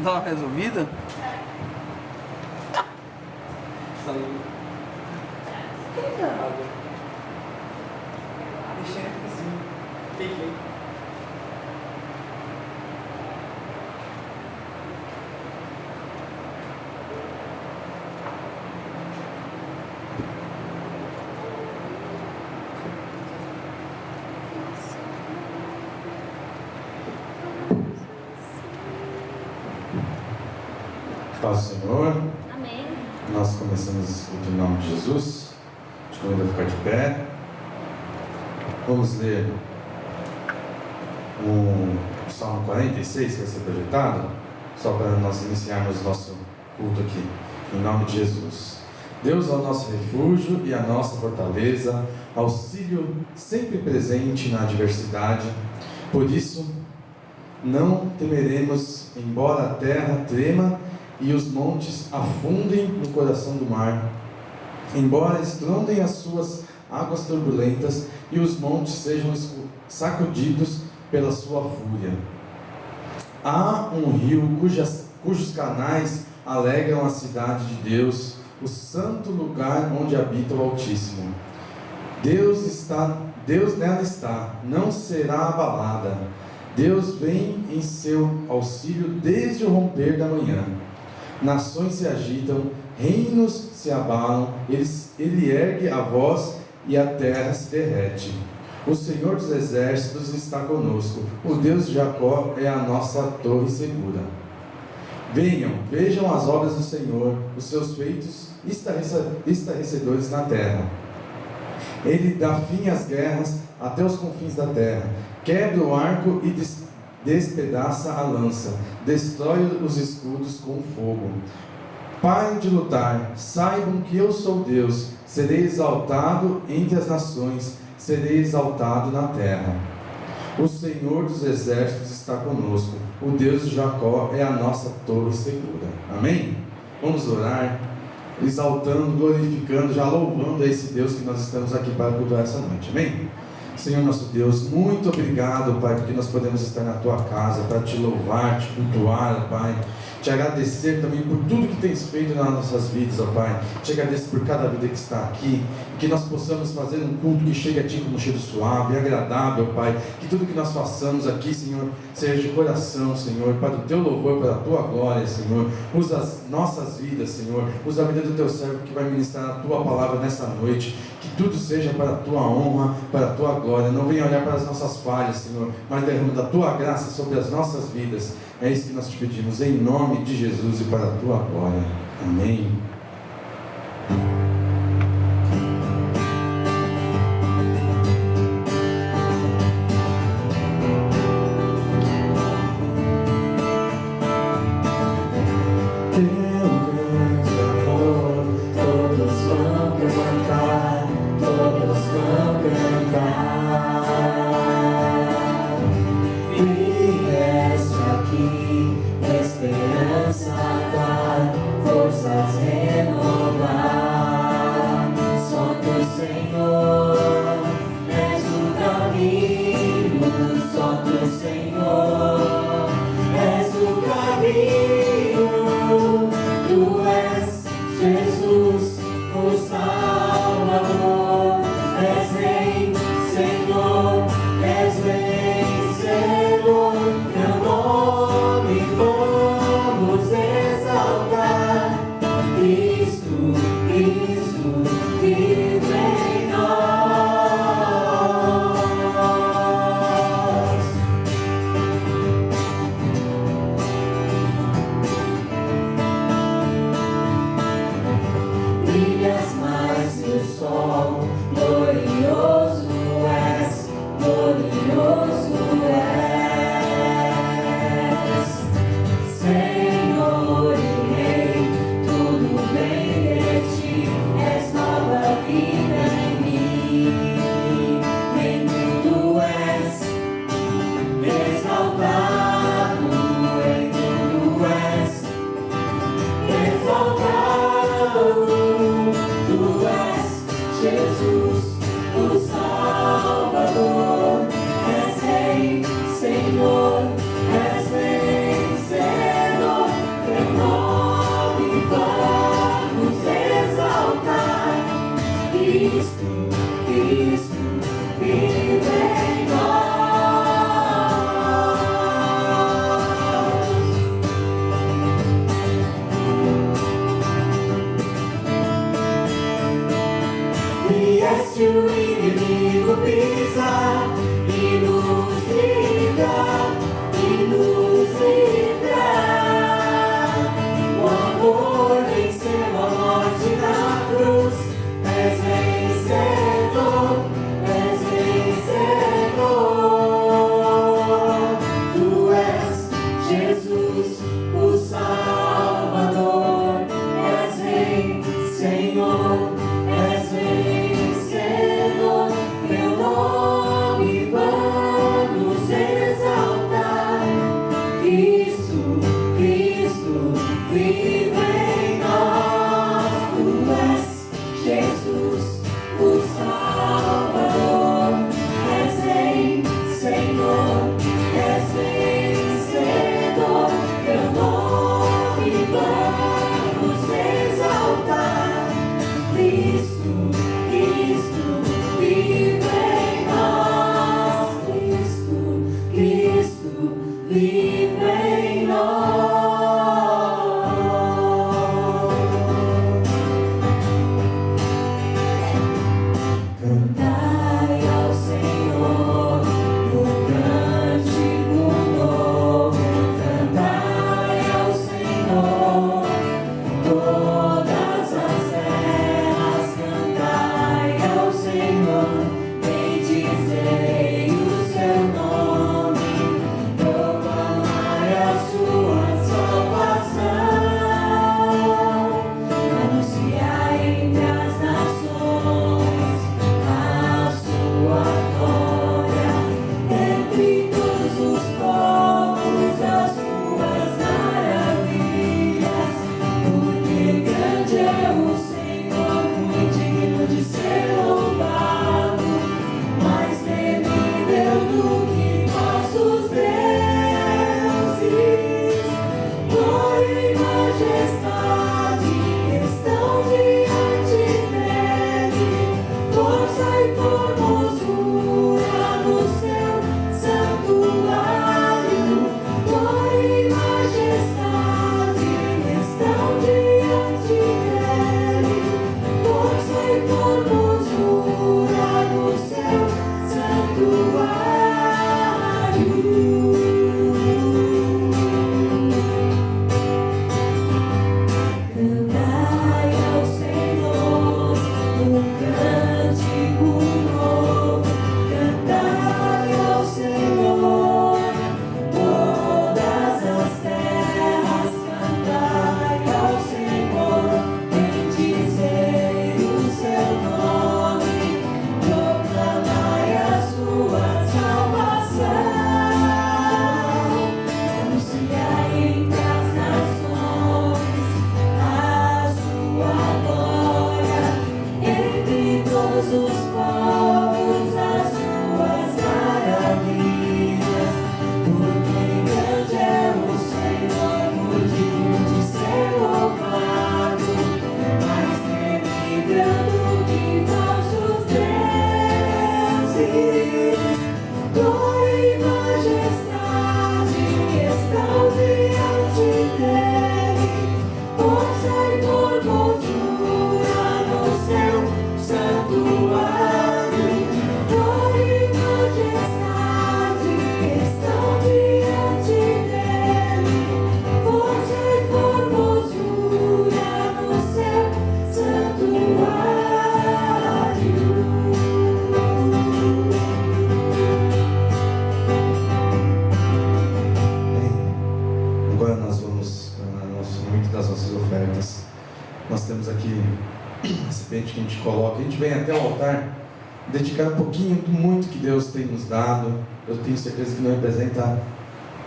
Dá uma resolvida? Saiu. Deixei assim. Peguei. Paz do Senhor. Amém. Nós começamos esse culto em nome de Jesus. Te convido a ficar de pé. Vamos ler o Salmo 46 que vai ser projetado, só para nós iniciarmos nosso culto aqui, em nome de Jesus. Deus é o nosso refúgio e a nossa fortaleza, auxílio sempre presente na adversidade. Por isso, não temeremos, embora a terra trema e os montes afundem no coração do mar, embora estrondem as suas águas turbulentas e os montes sejam sacudidos pela sua fúria. Há um rio cujos canais alegram a cidade de Deus, o santo lugar onde habita o Altíssimo. Deus nela está, não será abalada. Deus vem em seu auxílio desde o romper da manhã. Nações se agitam, reinos se abalam, ele ergue a voz e a terra se derrete. O Senhor dos exércitos está conosco, o Deus de Jacó é a nossa torre segura. Venham, vejam as obras do Senhor, os seus feitos estarrecedores na terra. Ele dá fim às guerras até os confins da terra, quebra o arco e despedaça a lança, destrói os escudos com fogo. Parem de lutar, saibam que eu sou Deus, serei exaltado entre as nações, serei exaltado na terra. O Senhor dos exércitos está conosco, o Deus de Jacó é a nossa torre segura. Amém? Vamos orar, exaltando, glorificando, já louvando a esse Deus que nós estamos aqui para cultuar essa noite. Amém? Senhor nosso Deus, muito obrigado, Pai, porque nós podemos estar na Tua casa para Te louvar, Te cultuar, Pai. Te agradecer também por tudo que Tens feito nas nossas vidas, ó Pai. Te agradeço por cada vida que está aqui, que nós possamos fazer um culto que chegue a Ti como um cheiro suave e agradável, Pai. Que tudo que nós façamos aqui, Senhor, seja de coração, Senhor, para o Teu louvor, para a Tua glória, Senhor. Usa as nossas vidas, Senhor. Usa a vida do Teu servo que vai ministrar a Tua palavra nessa noite. Que tudo seja para a Tua honra, para a Tua glória. Não venha olhar para as nossas falhas, Senhor, mas derrama da Tua graça sobre as nossas vidas. É isso que nós te pedimos, em nome de Jesus e para a Tua glória. Amém. Senhor, és o caminho. vive em nós. Tu és Jesus, o Salvador. És Rei, Senhor, és vencedor. Teu nome vamos exaltar. Cristo, Cristo, vive em nós. Cristo, Cristo, vive em nós. Cantai ao Senhor um cântico novo. Cantai ao Senhor todas as terras. Cantai ao Senhor, bendizei o seu nome. Proclamai a sua salvação. Anunciai entre as nações a sua glória. Entre todos os povos as suas maravilhas. Porque grande é o Senhor, muito digno de ser louvado. Mais temível do que nossos deuses. Glória e majestade estão diante dele. Força e formosura no seu santuário. Glória e majestade estão diante dele. Força e formosura no seu santuário. Cantai ao Senhor um cântico novo. Cantai ao Senhor todas as terras. Cantai ao Senhor, bendizei o seu nome. Proclamai a sua salvação. Anunciai entre as nações a sua glória. Entre todos os povos as suas maravilhas. Porque grande é o Senhor, muito digno de ser louvado. Mais temível do que vossos deuses. Glória e majestade estão diante dele. Força e formosura no seu santuário. Glória e majestade estão diante dele. Força e formosura no seu santuário. Bem, agora nós vamos para o nosso momento das nossas ofertas. Nós temos aqui um recipiente que a gente coloca. A gente vem até o altar dedicar um pouquinho do muito que Deus tem nos dado. Eu tenho certeza que não representa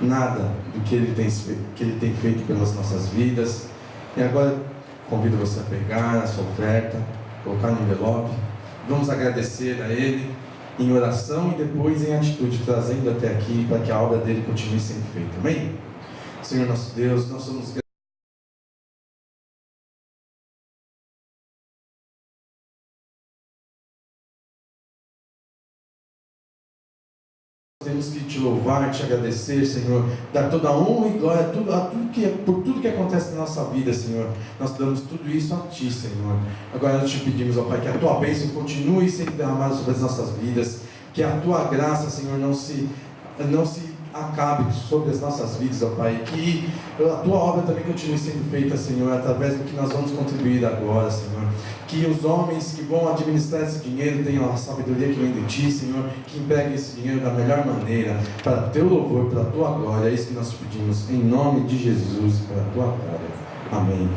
nada do que Ele tem feito pelas nossas vidas. E agora convido você a pegar a sua oferta, colocar no envelope. Vamos agradecer a Ele em oração e depois em atitude, trazendo até aqui para que a obra dele continue sendo feita. Amém? Senhor nosso Deus, nós somos temos que te louvar, te agradecer, Senhor, dar toda a honra e glória por tudo que acontece na nossa vida, Senhor. Nós damos tudo isso a Ti, Senhor. Agora nós te pedimos, ó Pai, que a Tua bênção continue sendo derramada sobre as nossas vidas, que a Tua graça, Senhor, não se acabe sobre as nossas vidas, ó Pai, que a Tua obra também continue sendo feita, Senhor, através do que nós vamos contribuir agora, Senhor. Que os homens que vão administrar esse dinheiro tenham a sabedoria que vem de Ti, Senhor, que empreguem esse dinheiro da melhor maneira, para Teu louvor, para a Tua glória. É isso que nós te pedimos, em nome de Jesus, para a Tua glória. Amém.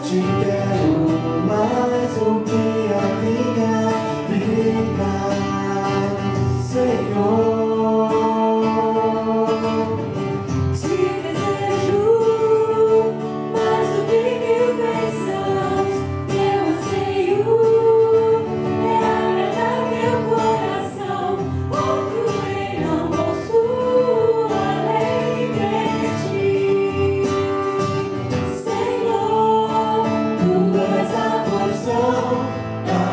te quero mais do que a minha vida, Senhor. Te desejo mais do que mil bênçãos. Meu anseio é agradar meu coração. Outro bem não posso além de ti, Senhor. Tu és a porção da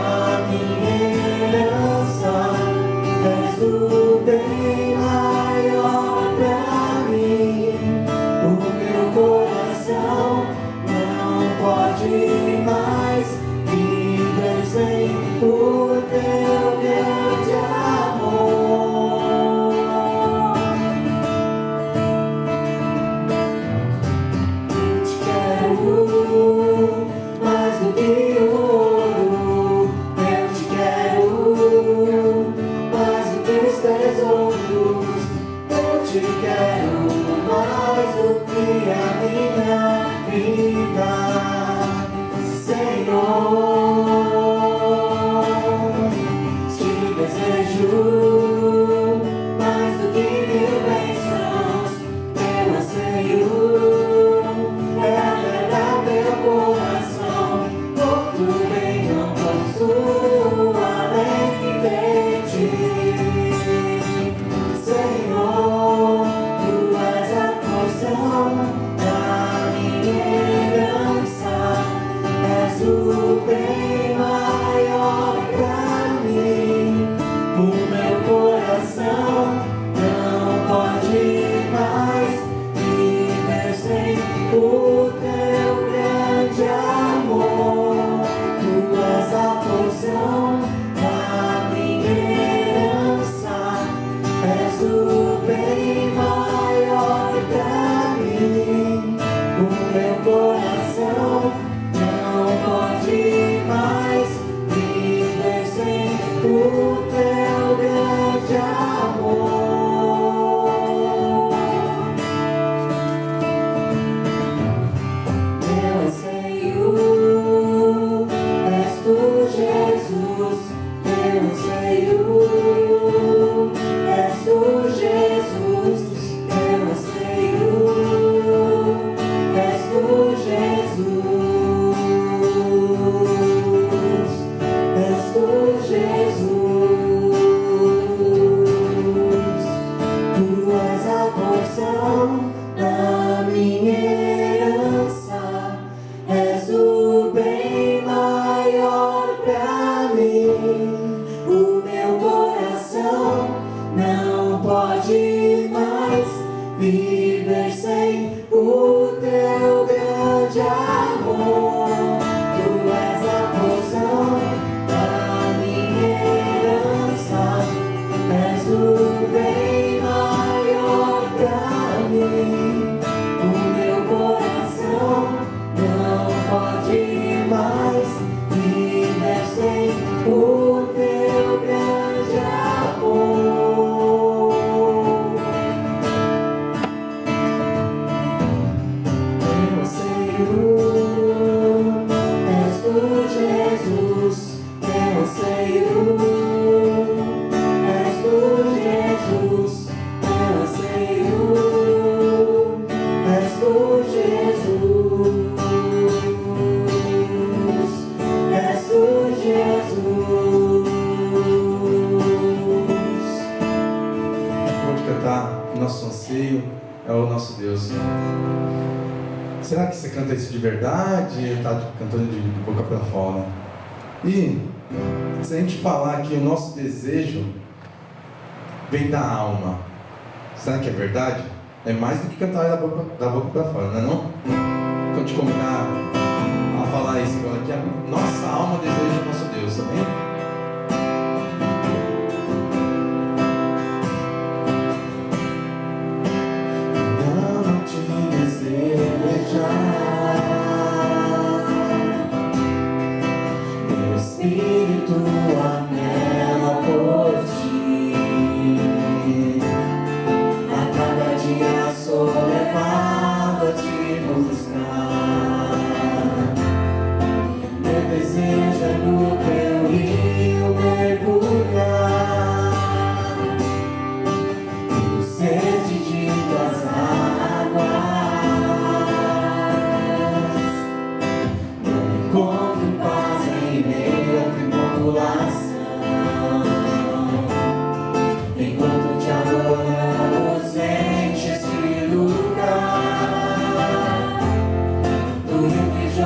minha herança. És o bem maior pra mim. O meu coração não pode mais viver sem o teu grande amor. Eu te quero mais do que o ouro. Eu te quero mais do que os tesouros. Eu te quero mais do que a minha vida, Senhor. Te desejo mais do que mil bênçãos. Meu anseio é agradar meu coração. Outro bem não posso além de ti, Senhor. Tu és a porção da minha herança. És o bem maior pra mim. O meu coração não pode mais viver sem o teu grande amor. Tu és a porção da minha herança. És o bem maior pra mim. O meu coração não pode mais viver sem o teu grande amor. Meu anseio és tu, Jesus. Meu anseio és tu, Jesus. Meu anseio és tu, Jesus. És tu, Jesus. Tu és a porção da minha herança. És o bem maior pra mim. O meu coração não pode mais viver sem o teu grande amor. Tu és a porção da minha herança. És o bem maior pra mim. O meu coração não pode mais viver sem o teu grande amor. Meu anseio és tu, Jesus. Meu anseio és tu, Jesus. Meu anseio és tu, Jesus. És tu, Jesus. Pode cantar que nosso anseio é o nosso Deus. Será que você canta isso de verdade ou está cantando de boca para fora? E se a gente falar que o nosso desejo vem da alma, será que é verdade? É mais do que cantar da boca para fora, não é não? Quando a gente combinar a falar isso agora, que a nossa alma deseja o nosso Deus, amém? Não te desejar, meu espírito anela por ti. A cada dia sou levado a te buscar.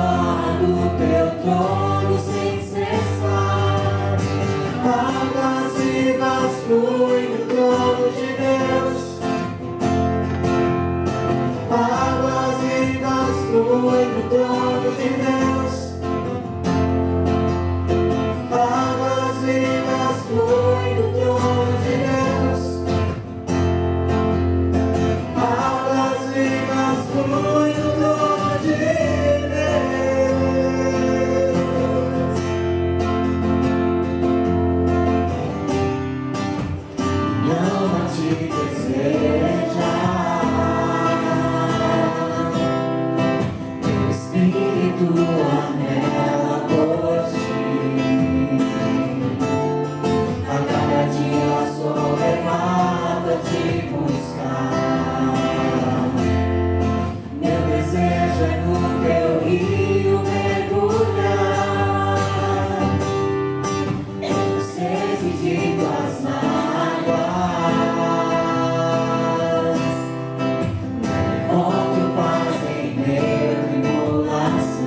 jorra do teu trono sem cessar. Águas vivas fluem do trono de Deus. Águas vivas fluem do trono de Deus. Águas vivas fluem do trono de Deus. Águas vivas fluem do trono de Deus. Minha alma te deseja. Teu Espírito anela por ti. A cada dia sou levado a te buscar. Meu desejo é no teu rio mergulhar. Eu sede de tuas águas. Encontro paz em meio à tribulação.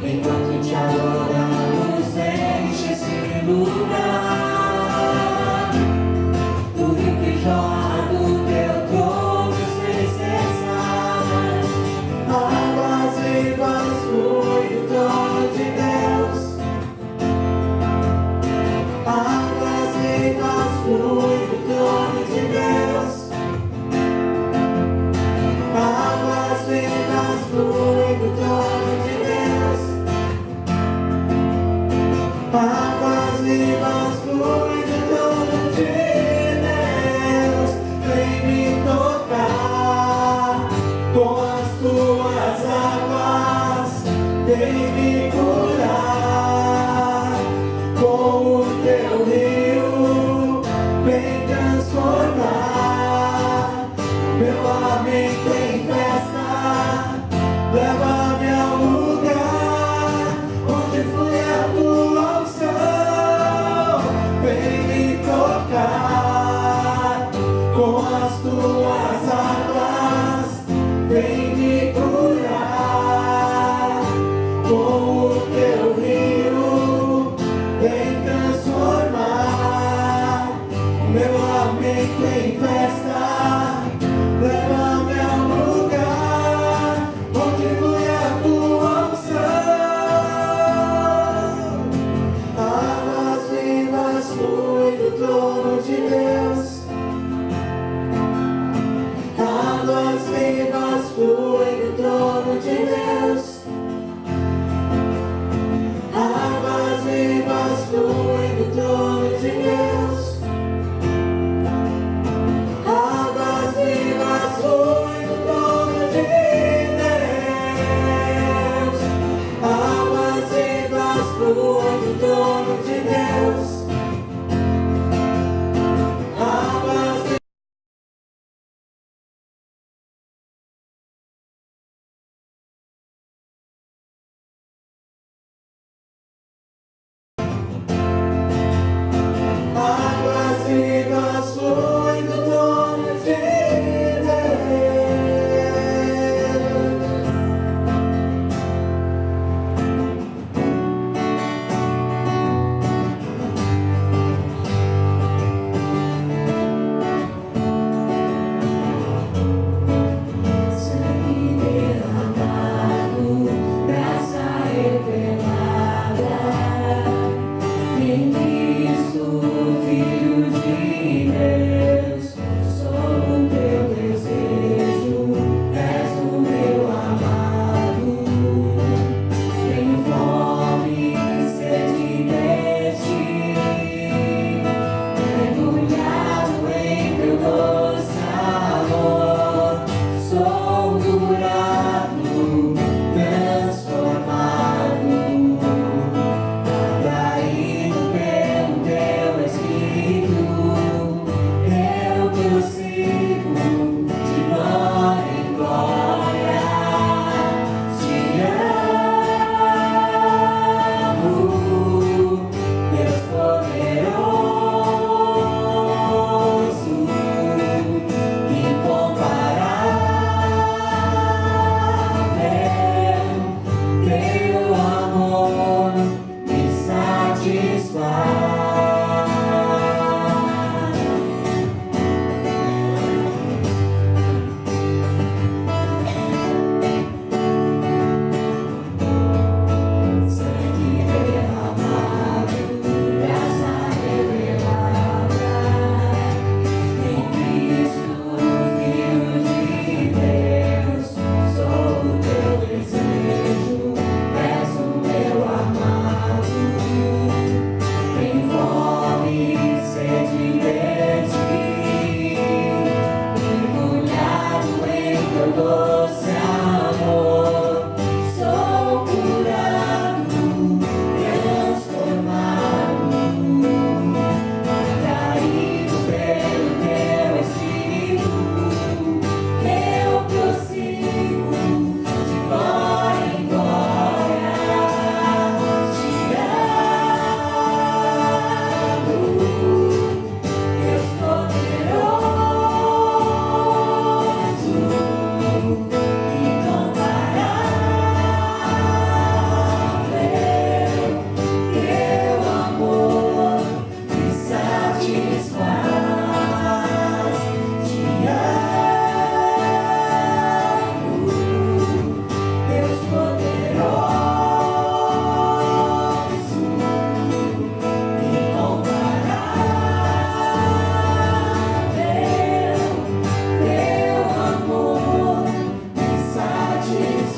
Enquanto te adoramos, enche esse lugar. Do rio que jorra do teu trono sem cessar. Águas vivas fluem do trono de Deus. Águas vivas fluem do trono de Deus. Águas vivas fluem do trono de Deus. Águas vivas fluem do trono de Deus. Vem me tocar com as tuas águas. Vem me curar com o teu rio. Vem transformar meu lamento em festa. Leva-me ao lugar onde flui a tua unção. Vem me tocar com as tuas águas. Vem me curar com o teu rio. Vem transformar meu lamento em festa. Leva-me ao lugar onde flui a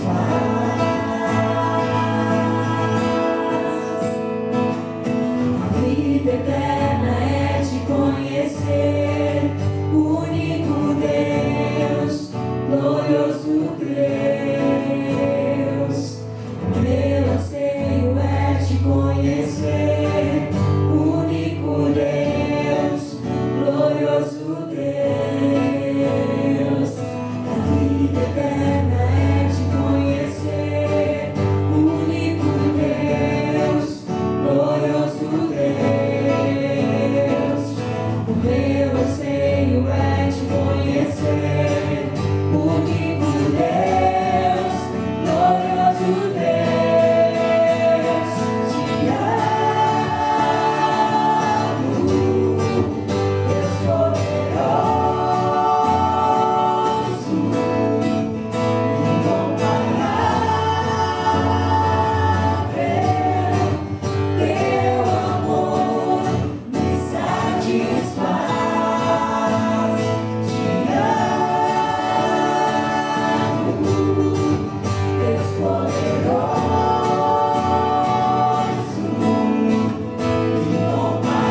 A vida eterna é te conhecer, o único Deus, glorioso Deus. O meu anseio é te conhecer, o único Deus, glorioso Deus. A vida eterna é te conhecer, o único Deus, glorioso Deus. O meu anseio é te conhecer, o único Deus, glorioso Deus. Te amo, Deus poderoso, incomparável. Teu amor me satisfaz. Te amo, Deus poderoso, incomparável.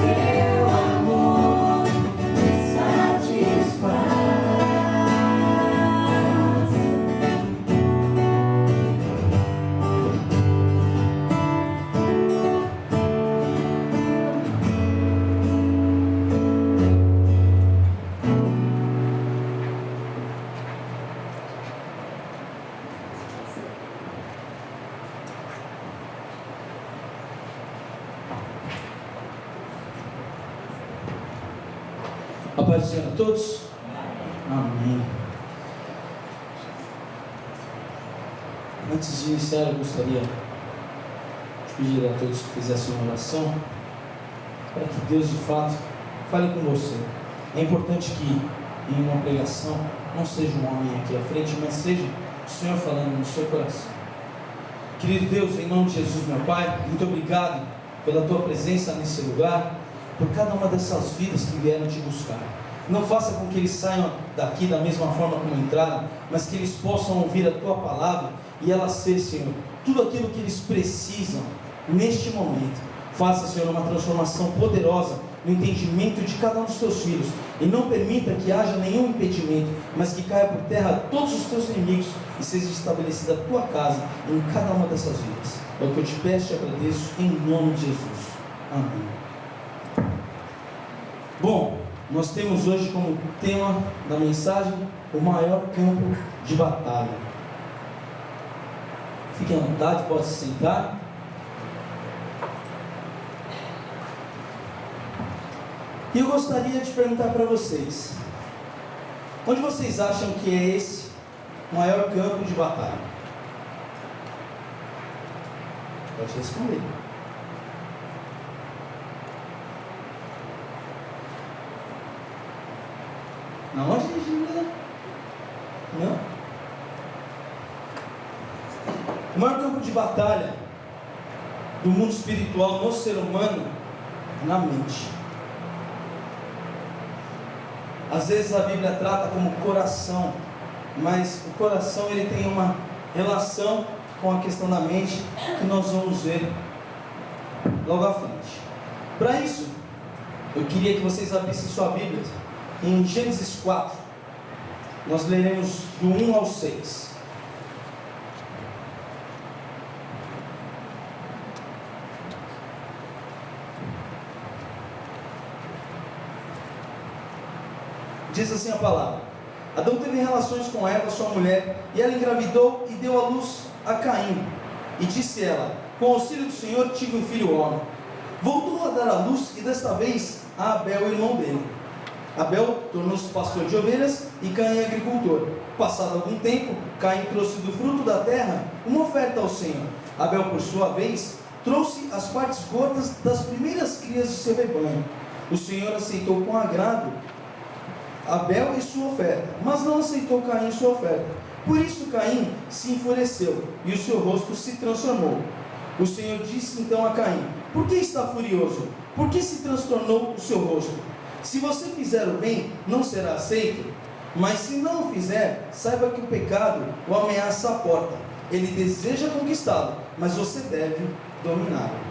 Teu amor me satisfaz. A paz do Senhor a todos. Amém. Antes de iniciar, eu gostaria de pedir a todos que fizessem uma oração para que Deus de fato fale com você. É importante que em uma pregação não seja um homem aqui à frente, mas seja o Senhor falando no seu coração. Querido Deus, em nome de Jesus, meu Pai, muito obrigado pela Tua presença nesse lugar, por cada uma dessas vidas que vieram te buscar. Não faça com que eles saiam daqui da mesma forma como entraram, mas que eles possam ouvir a Tua palavra e ela ser, Senhor, tudo aquilo que eles precisam neste momento. Faça, Senhor, uma transformação poderosa no entendimento de cada um dos Teus filhos e não permita que haja nenhum impedimento, mas que caia por terra todos os Teus inimigos e seja estabelecida a Tua casa em cada uma dessas vidas. É o que eu te peço e agradeço em nome de Jesus. Amém. Bom, nós temos hoje como tema da mensagem o maior campo de batalha. Fique à vontade, pode se sentar. E eu gostaria de perguntar para vocês: onde vocês acham que é esse maior campo de batalha? Pode responder. Na onde, Regina? Não? O maior campo de batalha do mundo espiritual no ser humano é na mente. Às vezes a Bíblia trata como coração, mas o coração ele tem uma relação com a questão da mente que nós vamos ver logo à frente. Para isso, eu queria que vocês abrissem sua Bíblia em Gênesis 4. Nós leremos do 1 ao 6. Diz assim a palavra: Adão teve relações com Eva, sua mulher, e ela engravidou e deu à luz a Caim. E disse ela: com o auxílio do Senhor tive um filho homem. Voltou a dar à luz, e desta vez a Abel, irmão dele. Abel tornou-se pastor de ovelhas e Caim agricultor. Passado algum tempo, Caim trouxe do fruto da terra uma oferta ao Senhor. Abel, por sua vez, trouxe as partes gordas das primeiras crias de seu rebanho. O Senhor aceitou com agrado Abel e sua oferta, mas não aceitou Caim sua oferta. Por isso Caim se enfureceu e o seu rosto se transformou. O Senhor disse então a Caim: por que está furioso? Por que se transtornou o seu rosto? Se você fizer o bem, não será aceito, mas se não o fizer, saiba que o pecado o ameaça à porta. Ele deseja conquistá-lo, mas você deve dominá-lo.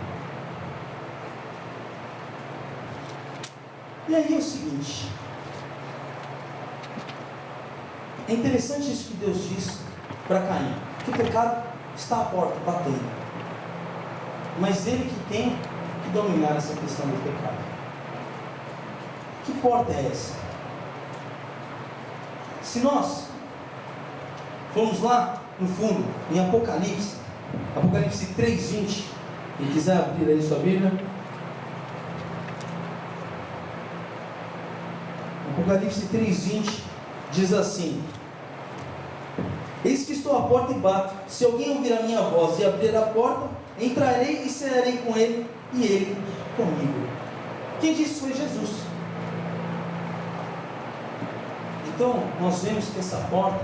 E aí é o seguinte, é interessante isso que Deus diz para Caim, que o pecado está à porta, batendo, mas ele que tem que dominar essa questão do pecado. Que porta é essa? Se nós formos lá no fundo, em Apocalipse 3:20, quem quiser abrir aí sua Bíblia, Apocalipse 3:20 diz assim: eis que estou à porta e bato, se alguém ouvir a minha voz e abrir a porta, entrarei e cearei com ele e ele comigo. Quem disse foi Jesus. Então nós vemos que essa porta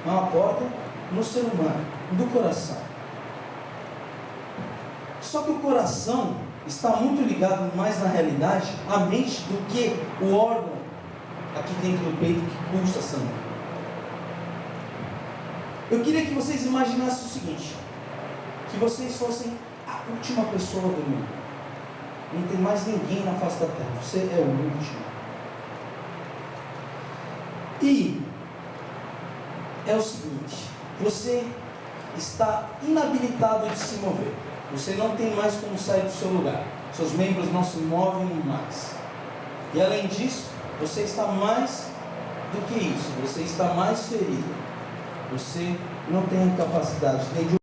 é uma porta no ser humano, do coração. Só que o coração está muito ligado mais na realidade à mente do que o órgão aqui dentro do peito que pulsa sangue. Eu queria que vocês imaginassem o seguinte: que vocês fossem a última pessoa do mundo. Não tem mais ninguém na face da terra, você é o último. E é o seguinte: você está inabilitado de se mover. Você não tem mais como sair do seu lugar. Seus membros não se movem mais. E além disso, você está mais do que isso. Você está mais ferido. Você não tem a capacidade nem de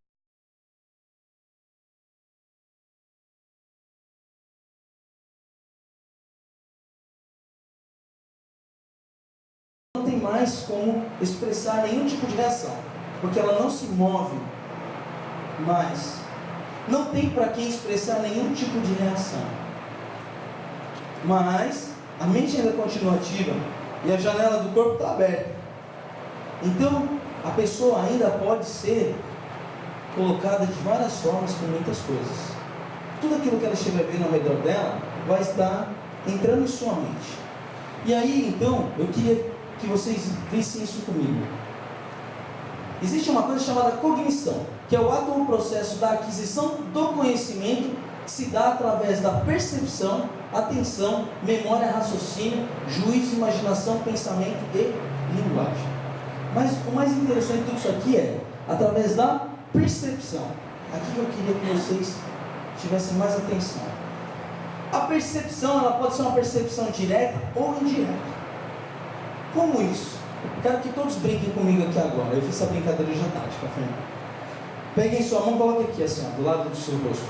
não tem mais como expressar nenhum tipo de reação, porque ela não se move mais. Não tem para quem expressar nenhum tipo de reação. Mas a mente ainda continua ativa e a janela do corpo está aberta. Então a pessoa ainda pode ser colocada de várias formas com muitas coisas. Tudo aquilo que ela estiver vendo ao redor dela vai estar entrando em sua mente. E aí então eu queria que vocês vissem isso comigo. Existe uma coisa chamada cognição, que é o ato ou processo da aquisição do conhecimento que se dá através da percepção, atenção, memória, raciocínio, juízo, imaginação, pensamento e linguagem. Mas o mais interessante de tudo isso aqui é através da percepção. Aqui eu queria que vocês tivessem mais atenção. A percepção, ela pode ser uma percepção direta ou indireta. Como isso? Quero que todos brinquem comigo aqui agora. Eu fiz essa brincadeira já tarde, com a Fernanda. Peguem sua mão, coloquem aqui assim, ó, do lado do seu rosto.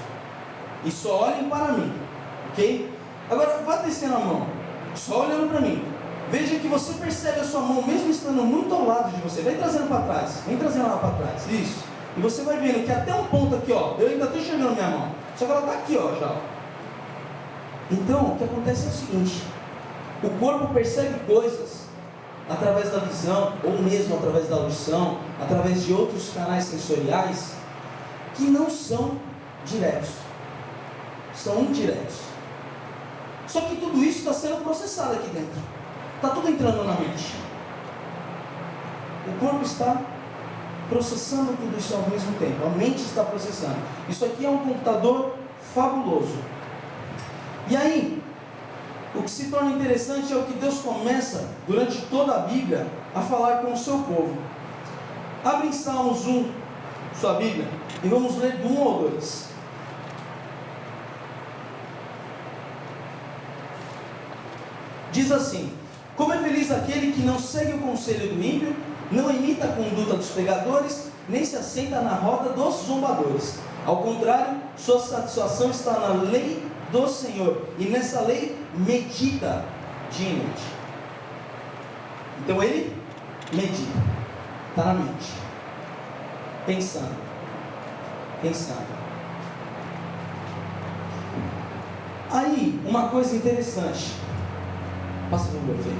E só olhem para mim, ok? Agora vá descendo a mão, só olhando para mim. Veja que você percebe a sua mão, mesmo estando muito ao lado de você. Vem trazendo para trás, vem trazendo ela para trás. Isso. E você vai vendo que até um ponto aqui, ó, eu ainda estou enxergando minha mão. Só que ela está aqui, ó, já. Então, o que acontece é o seguinte: o corpo percebe coisas através da visão, ou mesmo através da audição, através de outros canais sensoriais, que não são diretos, são indiretos. Só que tudo isso está sendo processado aqui dentro, está tudo entrando na mente. O corpo está processando tudo isso ao mesmo tempo, a mente está processando. Isso aqui é um computador fabuloso. E aí, o que se torna interessante é o que Deus começa, durante toda a Bíblia, a falar com o seu povo. Abre em Salmos 1, sua Bíblia, e vamos ler do 1 ao 2. Diz assim: como é feliz aquele que não segue o conselho do ímpio, não imita a conduta dos pecadores, nem se assenta na roda dos zombadores. Ao contrário, sua satisfação está na lei do Senhor, e nessa lei medita dia e noite. Então ele medita, está na mente, pensando. Aí, uma coisa interessante, passa por meu filho.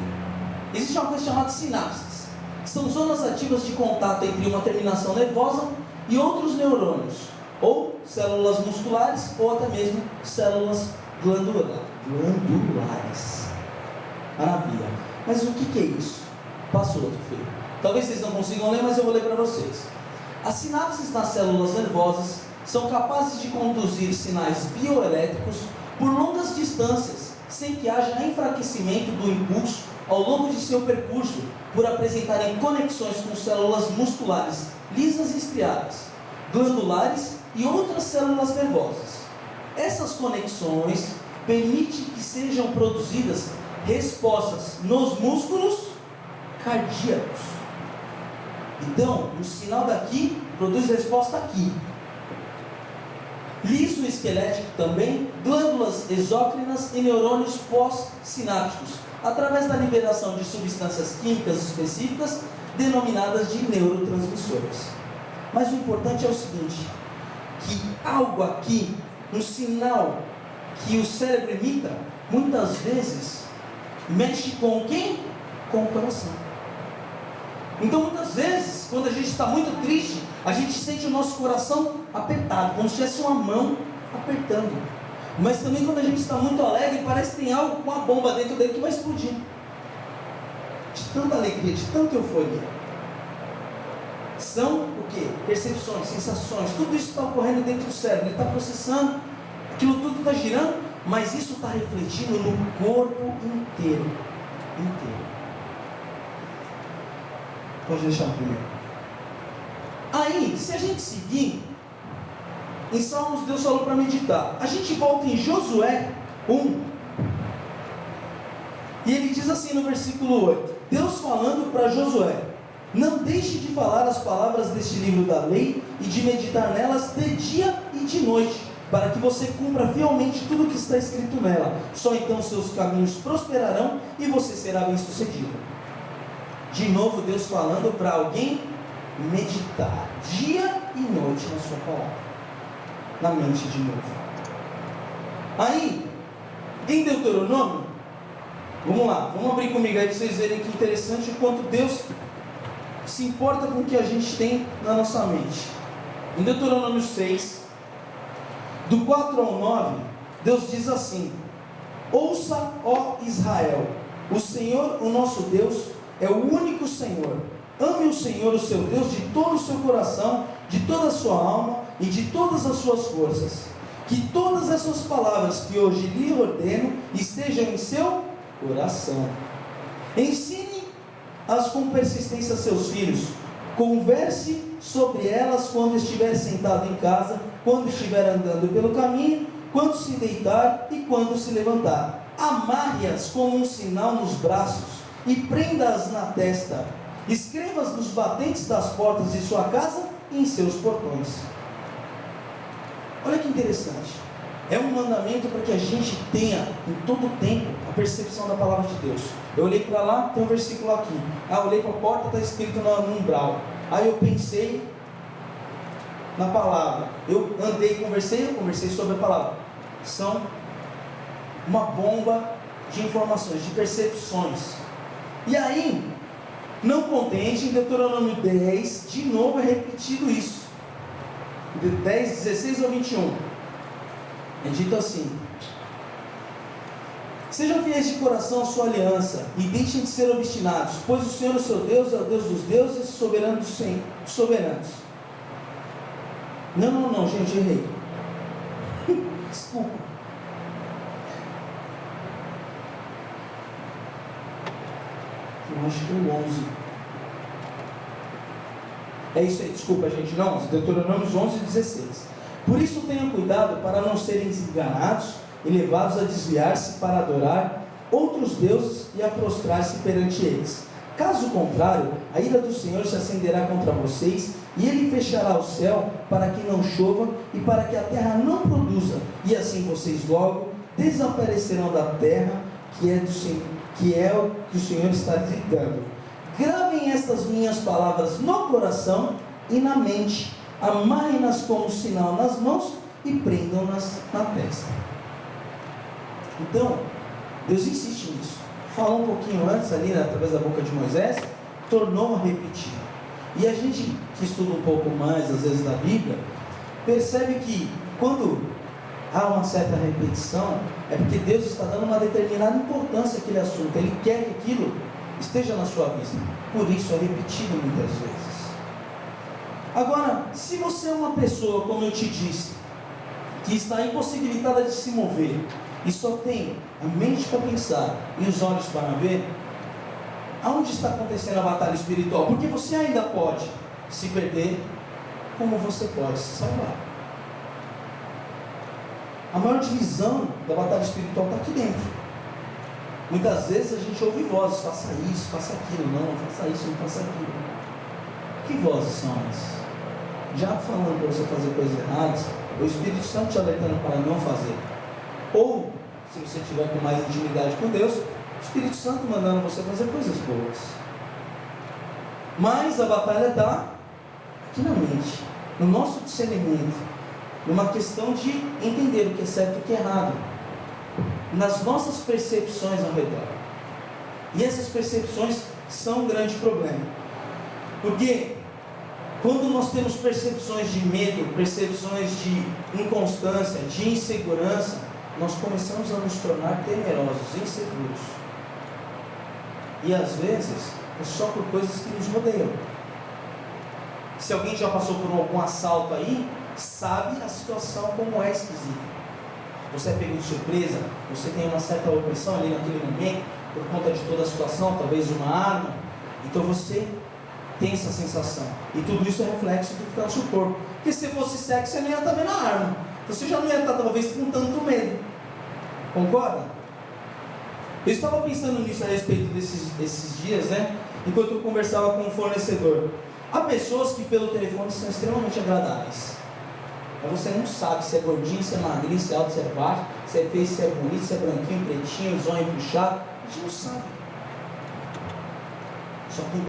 Existe uma coisa chamada sinapses, que são zonas ativas de contato entre uma terminação nervosa e outros neurônios, ou células musculares, ou até mesmo células glandulares. Maravilha. Mas o que é isso? Passa o outro, filho. Talvez vocês não consigam ler, mas eu vou ler para vocês. As sinapses nas células nervosas são capazes de conduzir sinais bioelétricos por longas distâncias, sem que haja enfraquecimento do impulso ao longo de seu percurso, por apresentarem conexões com células musculares lisas e estriadas, glandulares e outras células nervosas. Essas conexões permitem que sejam produzidas respostas nos músculos cardíacos. Então, o sinal daqui produz resposta aqui. Liso esquelético também, glândulas exócrinas e neurônios pós-sinápticos, através da liberação de substâncias químicas específicas denominadas de neurotransmissores. Mas o importante é o seguinte, que algo aqui, um sinal que o cérebro emita, muitas vezes mexe com quem? Com o coração. Então muitas vezes, quando a gente está muito triste, a gente sente o nosso coração apertado, como se tivesse uma mão apertando. Mas também quando a gente está muito alegre, parece que tem algo com uma bomba dentro dele que vai explodir. De tanta alegria, de tanta euforia. São o quê? Percepções, sensações, tudo isso está ocorrendo dentro do cérebro. Ele está processando, aquilo tudo está girando, mas isso está refletindo no corpo inteiro. Pode deixar primeiro. Aí, se a gente seguir, em Salmos Deus falou para meditar. A gente volta em Josué 1. E ele diz assim no versículo 8. Deus falando para Josué: não deixe de falar as palavras deste livro da lei e de meditar nelas de dia e de noite, para que você cumpra fielmente tudo o que está escrito nela. Só então seus caminhos prosperarão e você será bem sucedido. De novo Deus falando para alguém meditar dia e noite na sua palavra, na mente de novo. Aí, em Deuteronômio, vamos lá, vamos abrir comigo aí para vocês verem que interessante o quanto Deus se importa com o que a gente tem na nossa mente. Em Deuteronômio 6, do 4 ao 9, Deus diz assim: ouça, ó Israel, o Senhor, o nosso Deus, é o único Senhor. Ame o Senhor, o seu Deus, de todo o seu coração, de toda a sua alma e de todas as suas forças. Que todas essas palavras que hoje lhe ordeno estejam em seu coração. Ensine-as com persistência a seus filhos. Converse sobre elas quando estiver sentado em casa, quando estiver andando pelo caminho, quando se deitar e quando se levantar. Amarre-as como um sinal nos braços e prenda-as na testa. Escreva-as nos batentes das portas de sua casa e em seus portões. Olha que interessante. É um mandamento para que a gente tenha em todo o tempo a percepção da palavra de Deus. Eu olhei para lá, tem um versículo aqui. Eu olhei para a porta, está escrito no umbral. Aí eu pensei na palavra. Eu andei, conversei sobre a palavra. São uma bomba de informações, de percepções. E aí, não contente, em Deuteronômio 10, de novo é repetido isso. De 10, 16 ao 21. É dito assim: sejam fiéis de coração à sua aliança, e deixem de ser obstinados, pois o Senhor, o seu Deus, é o Deus dos deuses, soberano dos soberanos. Não, gente, errei. Desculpa. Eu acho que o 11. É isso aí, desculpa, gente. Não, Deuteronômio 11 e 16. Por isso tenham cuidado para não serem enganados e levados a desviar-se para adorar outros deuses e a prostrar-se perante eles. Caso contrário, a ira do Senhor se acenderá contra vocês, e Ele fechará o céu para que não chova e para que a terra não produza, e assim vocês logo desaparecerão da terra que é do Senhor, que é o que o Senhor está lhes dando. Gravem estas minhas palavras no coração e na mente, amarrem-nas como sinal nas mãos e prendam-nas na testa. Então, Deus insiste nisso. Falou um pouquinho antes ali, através da boca de Moisés, tornou a repetir. E a gente que estuda um pouco mais, às vezes, da Bíblia, percebe que quando há uma certa repetição, é porque Deus está dando uma determinada importância àquele assunto. Ele quer que aquilo esteja na sua vista. Por isso é repetido muitas vezes. Agora, se você é uma pessoa, como eu te disse, que está impossibilitada de se mover e só tem a mente para pensar e os olhos para ver, aonde está acontecendo a batalha espiritual? Porque você ainda pode se perder, como você pode se salvar. A maior divisão da batalha espiritual está aqui dentro. Muitas vezes a gente ouve vozes: faça isso, faça aquilo, não faça isso, não faça aquilo. Que vozes são essas? Já falando para você fazer coisas erradas, o Espírito Santo te alertando para não fazer. Ou, se você tiver com mais intimidade com Deus, o Espírito Santo mandando você fazer coisas boas. Mas a batalha está aqui na mente, no nosso discernimento, numa questão de entender o que é certo e o que é errado, nas nossas percepções ao redor. E essas percepções são um grande problema, porque quando nós temos percepções de medo, percepções de inconstância, de insegurança, nós começamos a nos tornar temerosos, inseguros. E às vezes é só por coisas que nos rodeiam. Se alguém já passou por algum assalto aí, sabe a situação como é esquisita. Você é pego de surpresa, você tem uma certa opressão ali naquele momento, por conta de toda a situação, talvez uma arma. Então você tem essa sensação. E tudo isso é reflexo do que está no seu corpo. Porque se fosse sexo, você não ia estar vendo a arma. Você já não ia estar talvez com tanto medo. Concorda? Eu estava pensando nisso a respeito desses dias, né? Enquanto eu conversava com um fornecedor. Há pessoas que pelo telefone são extremamente agradáveis. Mas você não sabe se é gordinho, se é magrinho, se é alto, se é baixo, se é feio, se é bonito, se é branquinho, pretinho, zóio puxado. A gente não sabe. Só tem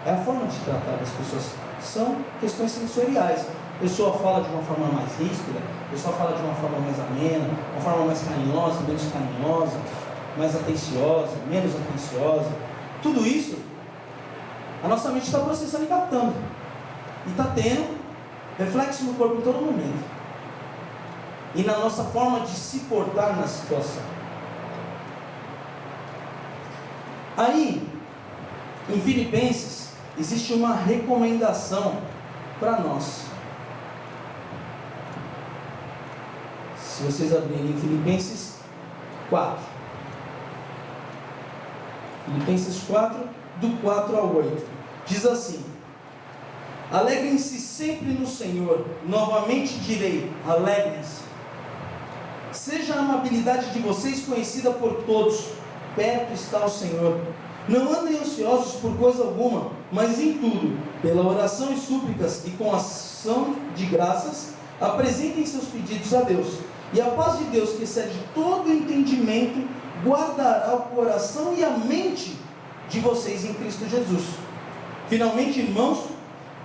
é a forma de tratar das pessoas. São questões sensoriais. A pessoa fala de uma forma mais ríspida, a pessoa fala de uma forma mais amena, uma forma mais carinhosa, menos carinhosa, mais atenciosa, menos atenciosa. Tudo isso, a nossa mente está processando e captando. E está tendo reflexo no corpo em todo momento. E na nossa forma de se portar na situação. Aí, em Filipenses, existe uma recomendação para nós. Se vocês abrirem Filipenses 4. Filipenses 4, do 4 ao 8. Diz assim: alegrem-se sempre no Senhor. Novamente direi, alegrem-se. Seja a amabilidade de vocês conhecida por todos. Perto está o Senhor. Não andem ansiosos por coisa alguma, mas em tudo, pela oração e súplicas e com ação de graças, apresentem seus pedidos a Deus. E a paz de Deus, que excede todo entendimento, guardará o coração e a mente de vocês em Cristo Jesus. Finalmente, irmãos,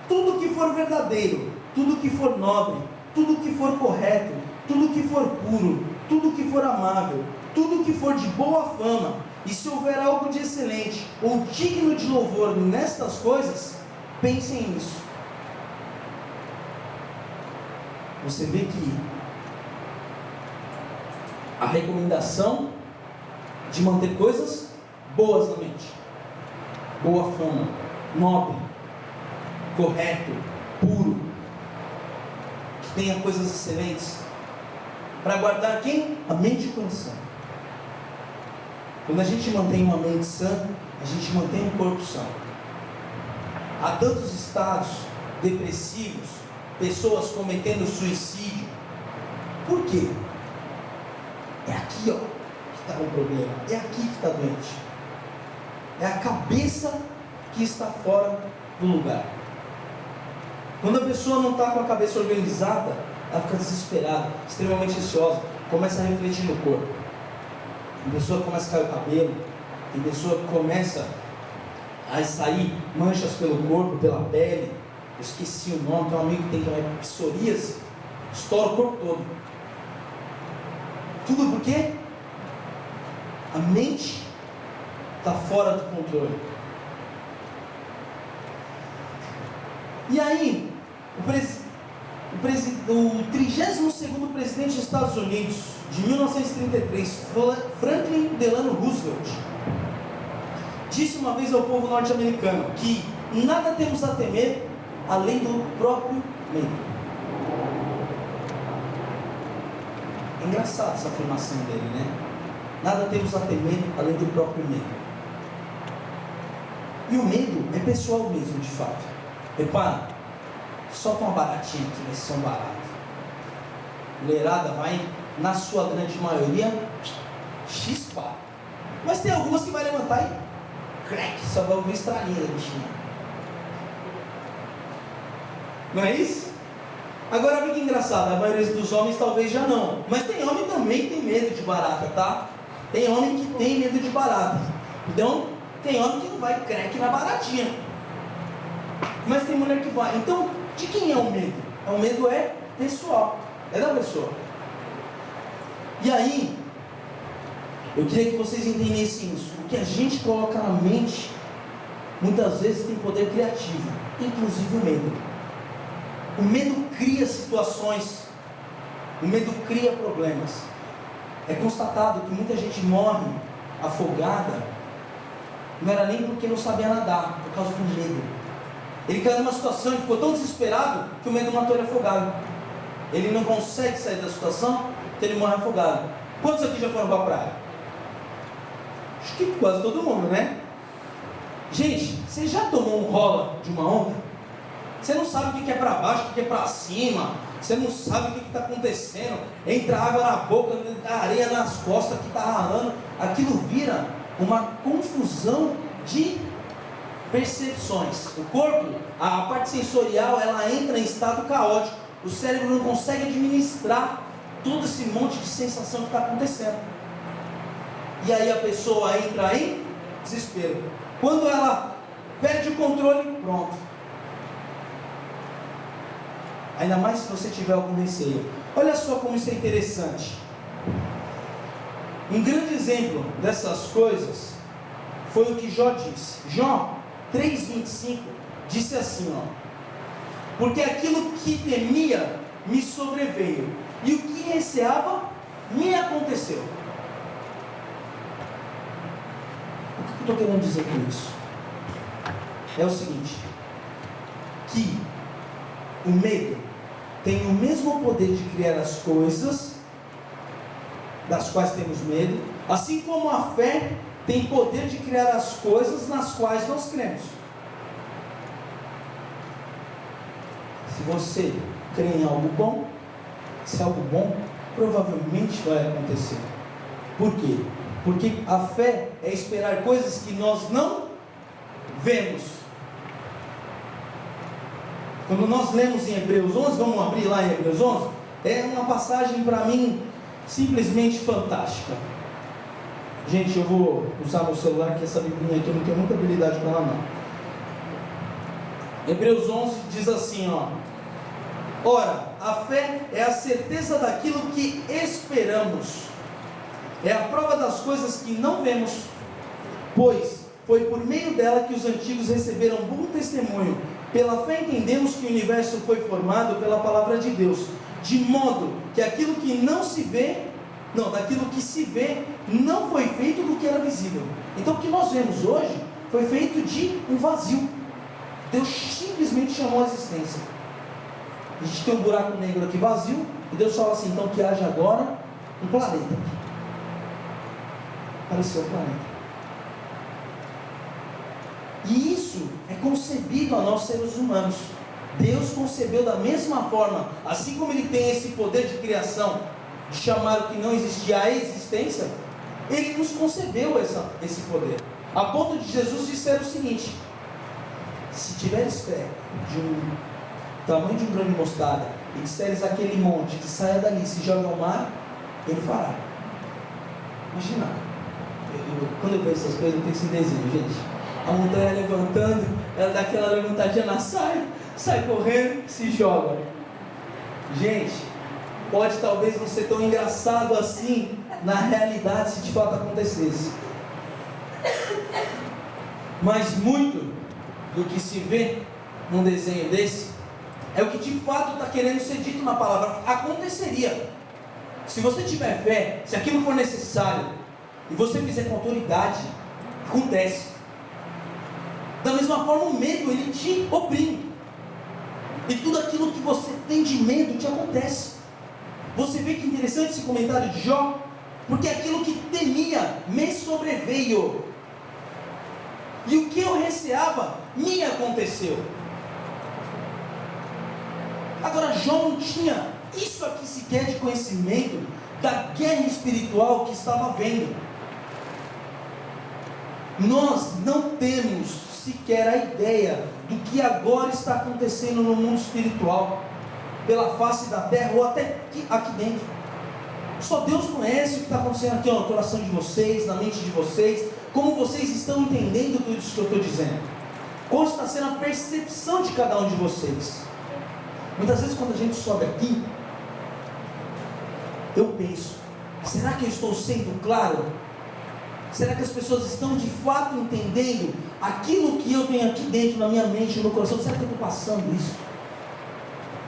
tudo que for verdadeiro, tudo que for nobre, tudo que for correto, tudo que for puro, tudo que for amável, tudo que for de boa fama, e se houver algo de excelente ou digno de louvor nestas coisas, pensem nisso. Você vê que a recomendação de manter coisas boas na mente, boa fama, nobre, correto, puro, que tenha coisas excelentes, para guardar quem? A mente e o coração. Quando a gente mantém uma mente sã, a gente mantém um corpo são. Há tantos estados depressivos, pessoas cometendo suicídio. Por quê? É aqui, ó, que está o problema. É aqui que está doente. É a cabeça que está fora do lugar. Quando a pessoa não está com a cabeça organizada, ela fica desesperada, extremamente ansiosa, começa a refletir no corpo. A pessoa começa a cair o cabelo, a pessoa começa a sair manchas pelo corpo, pela pele. Eu esqueci o nome, tem um amigo que tem que é psoríase, estoura o corpo todo. Tudo por quê? A mente está fora do controle. E aí, o 32º presidente dos Estados Unidos, de 1933, Franklin Delano Roosevelt, disse uma vez ao povo norte-americano que nada temos a temer além do próprio medo. É engraçado essa afirmação dele, né? Nada temos a temer além do próprio medo. E o medo é pessoal mesmo, de fato. Repara, solta uma baratinha aqui, vai ser um barato. Mulherada vai, na sua grande maioria, chispar. Mas tem algumas que vai levantar e crack, só vai ouvir estralinha da bichinha. Não é isso? Agora olha que engraçado, a maioria dos homens talvez já não. Mas tem homem também que tem medo de barata, tá? Tem homem que tem medo de barata. Então, tem homem que não vai crack na baratinha. Mas tem mulher que vai. Então, de quem é o medo? O medo é pessoal. É da pessoa. E aí, eu queria que vocês entendessem isso. O que a gente coloca na mente, muitas vezes tem poder criativo. Inclusive o medo. O medo cria situações. O medo cria problemas. É constatado que muita gente morre afogada. Não era nem porque não sabia nadar, por causa do medo. Ele caiu numa situação e ficou tão desesperado que o medo matou ele afogado. Ele não consegue sair da situação, então ele morre afogado. Quantos aqui já foram para a praia? Acho que quase todo mundo, né? Gente, você já tomou um rola de uma onda? Você não sabe o que é para baixo, o que é para cima. Você não sabe o que está acontecendo. Entra água na boca, areia nas costas que está ralando. Aquilo vira uma confusão de percepções. O corpo, a parte sensorial, ela entra em estado caótico. O cérebro não consegue administrar todo esse monte de sensação que está acontecendo. E aí a pessoa entra em desespero. Quando ela perde o controle, pronto. Ainda mais se você tiver algum receio. Olha só como isso é interessante. Um grande exemplo dessas coisas foi o que Jó disse. Jó 3,25 disse assim, ó: porque aquilo que temia me sobreveio, e o que receava me aconteceu. O que eu estou querendo dizer com isso? É o seguinte, que o medo tem o mesmo poder de criar as coisas das quais temos medo, assim como a fé tem poder de criar as coisas nas quais nós cremos. Se você crê em algo bom, se algo bom provavelmente vai acontecer. Por quê? Porque a fé é esperar coisas que nós não vemos. Quando nós lemos em Hebreus 11, vamos abrir lá em Hebreus 11, é uma passagem para mim simplesmente fantástica. Gente, eu vou usar meu celular, que essa biblinha aqui eu não tenho muita habilidade com ela não. Hebreus 11 diz assim, ó: ora, a fé é a certeza daquilo que esperamos, é a prova das coisas que não vemos, pois foi por meio dela que os antigos receberam bom testemunho. Pela fé entendemos que o universo foi formado pela palavra de Deus, de modo que aquilo que não se vê, não, daquilo que se vê, não foi feito do que era visível. Então o que nós vemos hoje foi feito de um vazio. Deus simplesmente chamou a existência. A gente tem um buraco negro aqui vazio, e Deus fala assim, então que haja agora um planeta. Apareceu o planeta. E isso é concebido a nós seres humanos. Deus concebeu da mesma forma, assim como Ele tem esse poder de criação, de chamar o que não existia à existência, Ele nos concebeu esse poder, a ponto de Jesus dizer o seguinte: se tiveres fé de um tamanho de um grão de mostarda, e disseres aquele monte que saia dali, se joga ao mar, Ele fará. Imagina, quando eu vejo essas coisas, eu tenho esse desenho, gente. A montanha levantando, ela dá aquela levantadinha na saia, sai correndo, se joga. Gente, pode talvez não ser tão engraçado assim na realidade, se de fato acontecesse. Mas muito do que se vê num desenho desse é o que de fato está querendo ser dito na palavra. Aconteceria. Se você tiver fé, se aquilo for necessário, e você fizer com autoridade, acontece. Da mesma forma, o medo, ele te oprime. E tudo aquilo que você tem de medo te acontece. Você vê que interessante esse comentário de Jó, porque aquilo que temia me sobreveio. E o que eu receava me aconteceu. Agora, Jó não tinha isso aqui sequer de conhecimento da guerra espiritual que estava havendo. Nós não temos sequer a ideia do que agora está acontecendo no mundo espiritual, pela face da terra ou até aqui dentro. Só Deus conhece o que está acontecendo aqui no coração de vocês, na mente de vocês, como vocês estão entendendo tudo isso que eu estou dizendo, qual está sendo a percepção de cada um de vocês. Muitas vezes quando a gente sobe aqui, eu penso, será que eu estou sendo claro? Será que as pessoas estão de fato entendendo aquilo que eu tenho aqui dentro, na minha mente, no meu coração? Será que eu estou passando isso?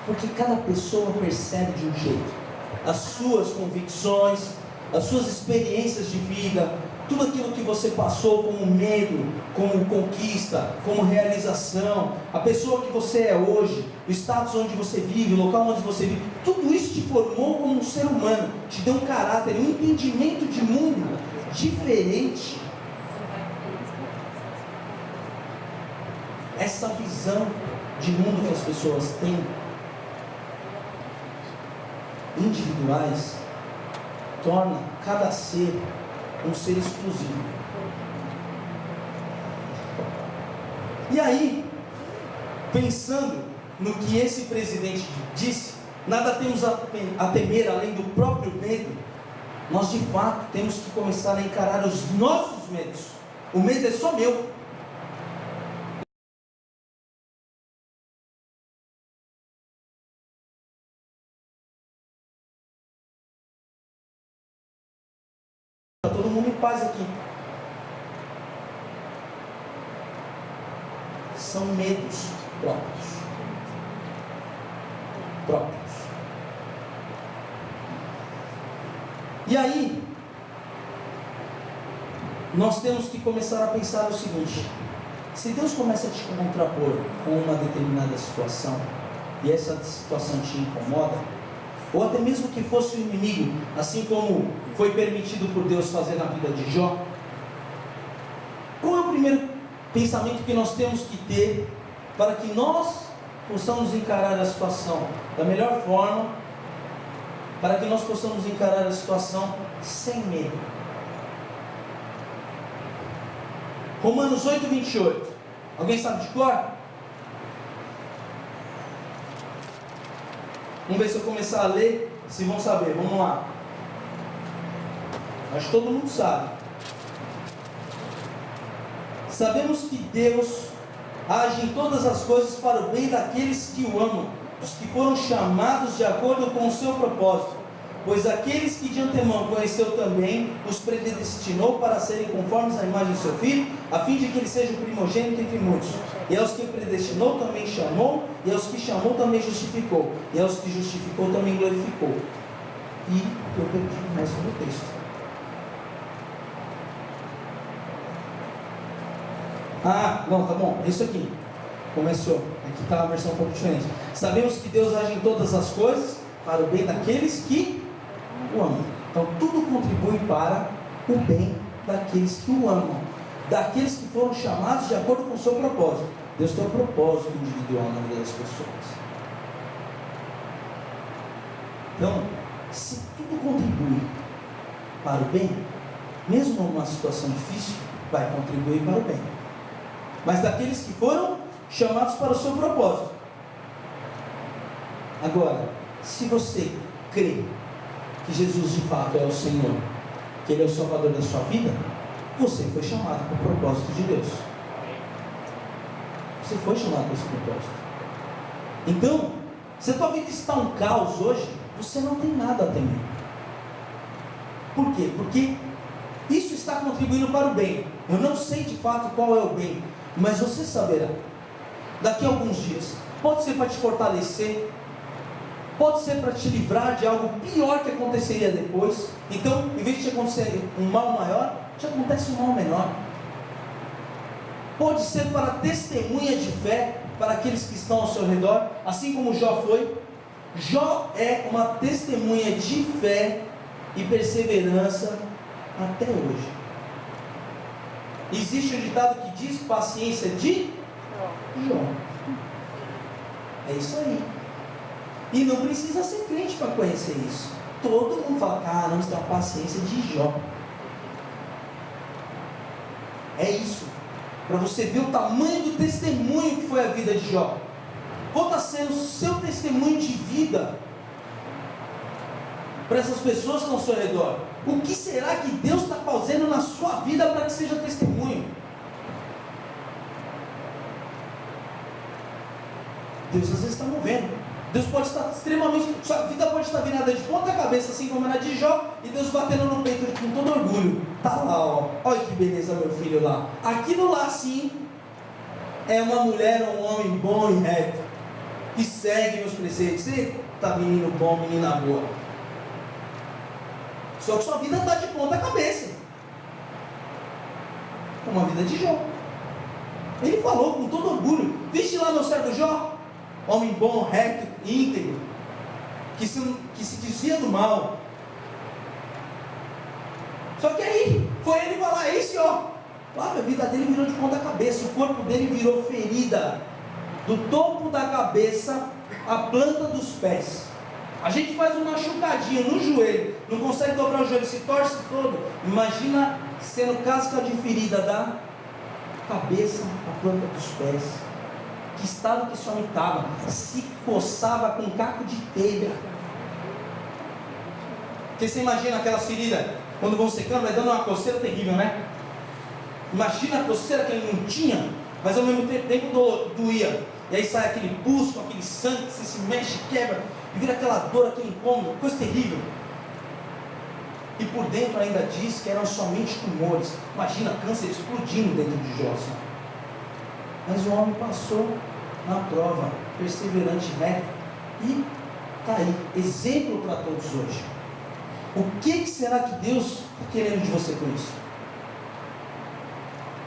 Porque cada pessoa percebe de um jeito. As suas convicções, as suas experiências de vida, tudo aquilo que você passou como medo, como conquista, como realização, a pessoa que você é hoje, o status onde você vive, o local onde você vive, tudo isso te formou como um ser humano, te deu um caráter, um entendimento de mundo diferente. Essa visão de mundo que as pessoas têm, individuais, torna cada ser um ser exclusivo. E aí, pensando no que esse presidente disse, nada temos a temer além do próprio medo. Nós de fato temos que começar a encarar os nossos medos. O medo é só meu. Todo mundo em paz aqui. São medos próprios. E aí, nós temos que começar a pensar o seguinte: se Deus começa a te contrapor com uma determinada situação, e essa situação te incomoda, ou até mesmo que fosse o inimigo, assim como foi permitido por Deus fazer na vida de Jó, qual é o primeiro pensamento que nós temos que ter para que nós possamos encarar a situação da melhor forma, para que nós possamos encarar a situação sem medo? Romanos 8, 28. Alguém sabe de cor? Vamos ver se eu começar a ler, se vão saber. Vamos lá. Acho que todo mundo sabe. Sabemos que Deus age em todas as coisas para o bem daqueles que o amam, os que foram chamados de acordo com o seu propósito. Pois aqueles que de antemão conheceu também, os predestinou para serem conformes à imagem de seu Filho, a fim de que ele seja o primogênito entre muitos. E aos que predestinou também chamou, e aos que chamou também justificou, e aos que justificou também glorificou. E eu perdi o resto do texto. Não, tá bom, é isso aqui. Começou. Aqui está a versão um pouco diferente. Sabemos que Deus age em todas as coisas para o bem daqueles que o amam. Então tudo contribui para o bem daqueles que o amam, daqueles que foram chamados de acordo com o seu propósito. Deus tem um propósito individual na vida das pessoas. Então, se tudo contribui para o bem, mesmo numa situação difícil, vai contribuir para o bem. Mas daqueles que foram chamados para o seu propósito. Agora, se você crê que Jesus de fato é o Senhor, que Ele é o Salvador da sua vida, você foi chamado para o propósito de Deus. Você foi chamado para esse propósito. Então, se a tua vida está um caos hoje, você não tem nada a temer. Por quê? Porque isso está contribuindo para o bem. Eu não sei de fato qual é o bem, mas você saberá. Daqui a alguns dias. Pode ser para te fortalecer, pode ser para te livrar de algo pior que aconteceria depois. Então, em vez de te acontecer um mal maior, te acontece um mal menor. Pode ser para testemunha de fé para aqueles que estão ao seu redor, assim como Jó foi. Jó é uma testemunha de fé e perseverança até hoje. Existe um ditado que diz paciência de Jó. É isso aí. E não precisa ser crente para conhecer isso. Todo mundo fala, caramba, você tem a paciência de Jó. É isso. Para você ver o tamanho do testemunho que foi a vida de Jó. Qual está sendo o seu testemunho de vida para essas pessoas que estão ao seu redor? O que será que Deus está fazendo na sua vida para que seja testemunho? Deus às vezes está movendo. Deus pode estar extremamente, sua vida pode estar virada de ponta cabeça, assim como era de Jó, e Deus batendo no peito com todo orgulho. Tá lá, ó. Olha que beleza, meu filho lá. Aquilo lá sim é uma mulher ou um homem bom e reto, que segue meus preceitos. Eita, menino bom, menina boa. Só que sua vida está de ponta cabeça, como a vida de Jó. Ele falou com todo orgulho: viste lá meu servo Jó, homem bom, reto, íntegro, que se dizia do mal. Só que aí foi ele falar isso, ó. Claro, a vida dele virou de ponta cabeça, o corpo dele virou ferida, do topo da cabeça à planta dos pés. A gente faz um machucadinho no joelho, não consegue dobrar o joelho, se torce todo. Imagina sendo casca de ferida da cabeça à planta dos pés. Que estado que esse homem estava? Se coçava com um caco de telha. Porque você imagina aquela ferida, quando vão secando, vai dando uma coceira terrível, né? Imagina a coceira que ele não tinha, mas ao mesmo tempo doía. E aí sai aquele pus com aquele sangue, você se mexe, quebra, e vira aquela dor, aquele incômodo, coisa terrível. E por dentro ainda diz que eram somente tumores. Imagina câncer explodindo dentro de Jó. Mas o homem passou na prova, perseverante, reto, e está aí, exemplo para todos hoje. O que será que Deus está querendo de você com isso?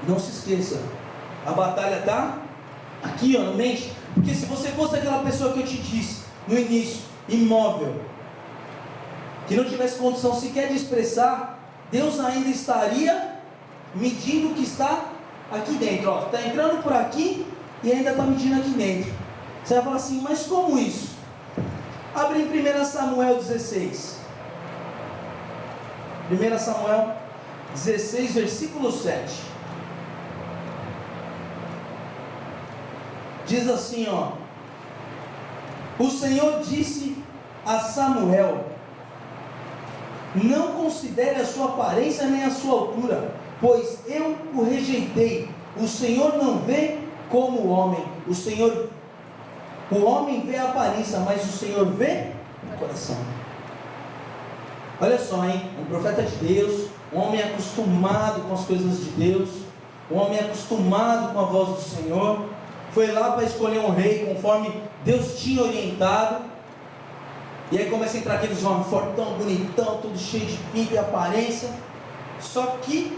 Não se esqueça, a batalha está aqui, ó, no mente. Porque se você fosse aquela pessoa que eu te disse no início, imóvel, que não tivesse condição sequer de expressar, Deus ainda estaria medindo o que está aqui dentro, ó. Está entrando por aqui e ainda está medindo aqui dentro. Você vai falar assim, mas como isso? Abre em 1 Samuel 16. 1 Samuel 16, versículo 7. Diz assim, ó: o Senhor disse a Samuel: não considere a sua aparência nem a sua altura, pois eu o rejeitei. O Senhor não vê como o homem. O homem vê a aparência, mas o Senhor vê o coração. Olha só, hein? Um profeta de Deus, um homem acostumado com as coisas de Deus, um homem acostumado com a voz do Senhor, foi lá para escolher um rei conforme Deus tinha orientado. E aí começa a entrar aqueles homens fortão, bonitão, tudo cheio de pinta e aparência. Só que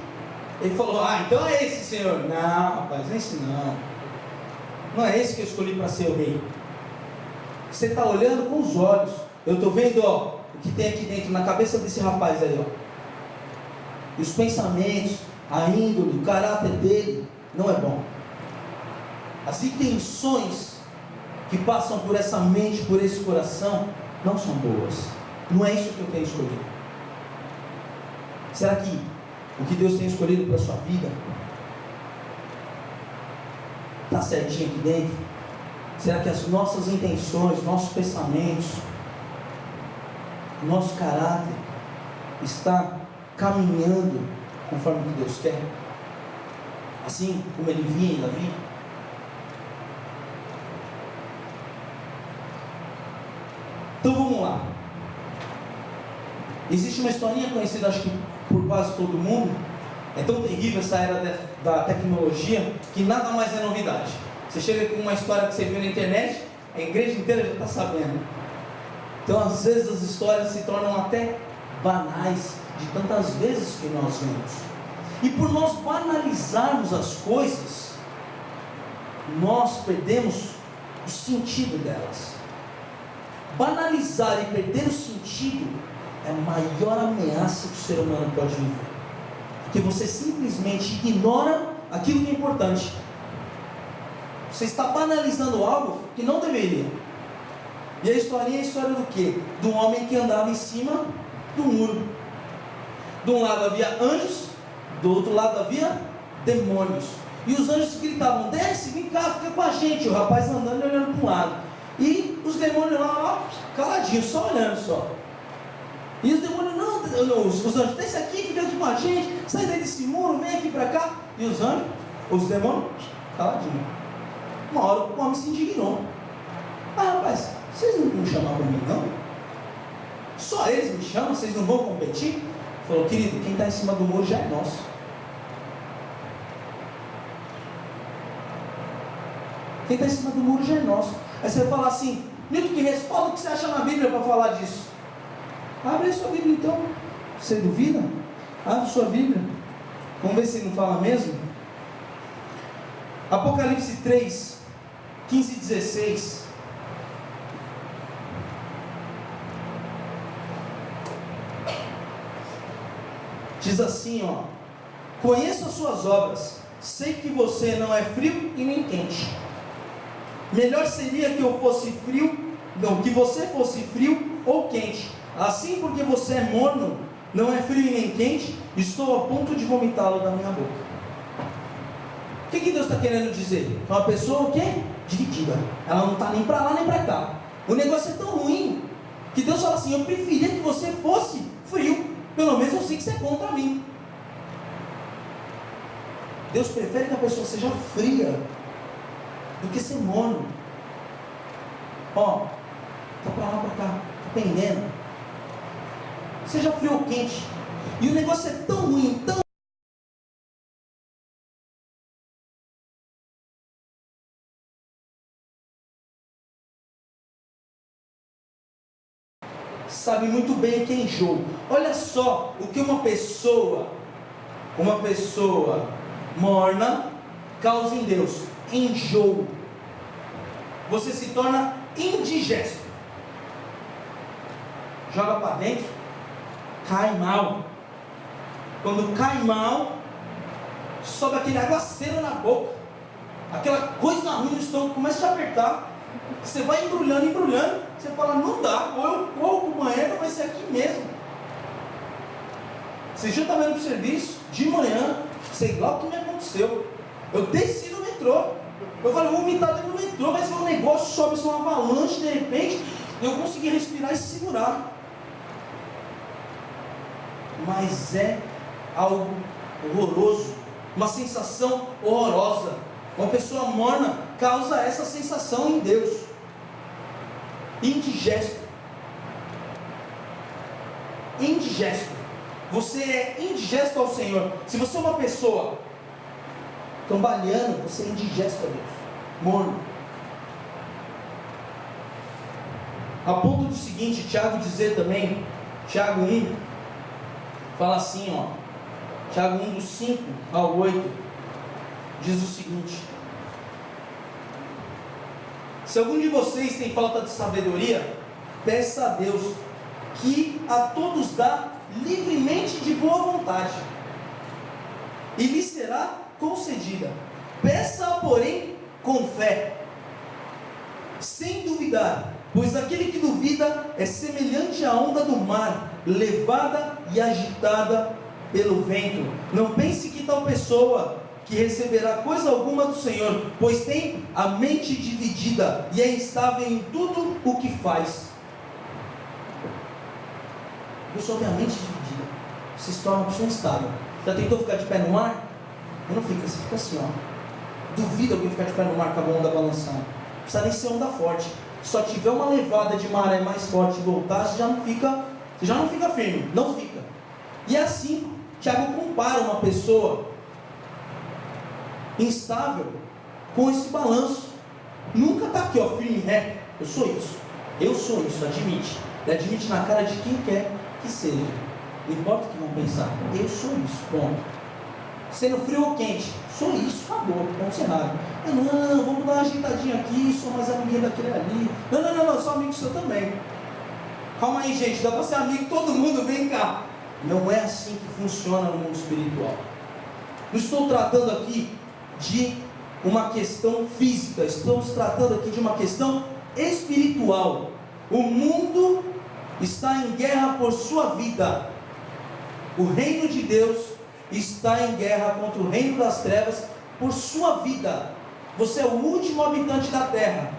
ele falou: ah, então é esse, Senhor. Não, rapaz, não é esse não. Não é esse que eu escolhi para ser o rei. Você está olhando com os olhos. Eu estou vendo, ó, o que tem aqui dentro, na cabeça desse rapaz aí, ó. E os pensamentos, a índole, o caráter dele não é bom. As intenções que passam por essa mente, por esse coração, não são boas. Não é isso que eu tenho escolhido. Será que o que Deus tem escolhido para a sua vida está certinho aqui dentro? Será que as nossas intenções, nossos pensamentos, nosso caráter está caminhando conforme o que Deus quer? Assim como ele via em Davi? Então vamos lá. Existe uma historinha conhecida, acho que por quase todo mundo, É tão terrível essa era da tecnologia que nada mais é novidade. Você chega com uma história que você viu na internet, a igreja inteira já está sabendo. Então, às vezes, as histórias se tornam até banais, de tantas vezes que nós vemos. E por nós banalizarmos as coisas, nós perdemos o sentido delas. Banalizar e perder o sentido é a maior ameaça que o ser humano pode viver. Porque você simplesmente ignora aquilo que é importante. Você está banalizando algo que não deveria. E a historinha é a história do quê? Do homem que andava em cima do muro. De um lado havia anjos, do outro lado havia demônios. E os anjos gritavam: desce, vem cá, fica com a gente. O rapaz andando e olhando para um lado. E os demônios lá, caladinhos, só olhando só. E os demônios, não, os anjos, desce aqui, fica aqui com a gente, sai daí desse muro, vem aqui para cá. E os anjos, os demônios, caladinhos. Uma hora o homem se indignou. Rapaz, vocês não me chamam para mim não? Só eles me chamam, vocês não vão competir? Falou: querido, quem está em cima do muro já é nosso. Quem está em cima do muro já é nosso. Aí você vai falar assim: Nilton, que respaldo que você acha na Bíblia para falar disso? Abre a sua Bíblia então. Você duvida? Abre a sua Bíblia. Vamos ver se não fala mesmo. Apocalipse 3, 15 e 16. Diz assim, ó: conheço as suas obras, sei que você não é frio e nem quente. Melhor seria que eu fosse frio, não, que você fosse frio ou quente. Assim, porque você é morno, não é frio e nem quente, estou a ponto de vomitá-lo da minha boca. O que Deus está querendo dizer? É uma pessoa o quê? Dividida. Ela não está nem para lá nem para cá. O negócio é tão ruim que Deus fala assim: eu preferia que você fosse frio. Pelo menos eu sei que você é contra mim. Deus prefere que a pessoa seja fria do que ser morno. Ó, tá para lá, para cá, tá pendendo. Seja frio ou quente. E o negócio é tão ruim, tão sabe muito bem o que é enjoo. Olha só o que uma pessoa morna causa em Deus: enjoo. Você se torna indigesto. Joga para dentro, cai mal. Quando cai mal, sobe aquele aguaceiro na boca, aquela coisa ruim no estômago começa a te apertar. Você vai embrulhando, você fala: não dá, ou eu corro para o banheiro, vai ser aqui mesmo. Você já está vendo para o serviço, de manhã, sei lá o que me aconteceu. Eu desci no metrô, eu falei: vou vomitar dentro do metrô, vai ser um negócio, sobe uma avalanche, de repente, eu consegui respirar e segurar. Mas é algo horroroso, uma sensação horrorosa. Uma pessoa morna causa essa sensação em Deus. Indigesto. Indigesto. Você é indigesto ao Senhor. Se você é uma pessoa cambaleando, você é indigesto a Deus. Morno. A ponto do seguinte, Tiago dizer também, Tiago 1, fala assim, ó, Tiago 1 do 5 ao 8, diz o seguinte: se algum de vocês tem falta de sabedoria, peça a Deus, que a todos dá livremente de boa vontade, e lhe será concedida. Peça, porém, com fé, sem duvidar, pois aquele que duvida é semelhante à onda do mar, levada e agitada pelo vento. Não pense que tal pessoa que receberá coisa alguma do Senhor, pois tem a mente dividida e é instável em tudo o que faz. A pessoa tem a mente dividida, se torna uma pessoa instável. Já tentou ficar de pé no mar? Não fica, você fica assim, ó. Duvida alguém ficar de pé no mar com a onda balançando. Não precisa nem ser onda forte. Só tiver uma levada de maré mais forte e voltar, você já não fica firme. Não fica. E é assim Tiago compara uma pessoa instável com esse balanço. Nunca está aqui, ó, firme e reto. Eu sou isso, admite. Ele admite na cara de quem quer que seja. Não importa o que vão pensar. Eu sou isso, ponto. Sendo frio ou quente, sou isso, acabou, ponto errado. Não, vamos dar uma ajeitadinha aqui, sou mais amiguinho daquele ali. Não, sou amigo seu também. Calma aí, gente, dá para ser amigo de todo mundo, vem cá. Não é assim que funciona no mundo espiritual. Não estou tratando aqui de uma questão física, estamos tratando aqui de uma questão espiritual. O mundo está em guerra por sua vida. O reino de Deus está em guerra contra o reino das trevas por sua vida. Você é o último habitante da terra.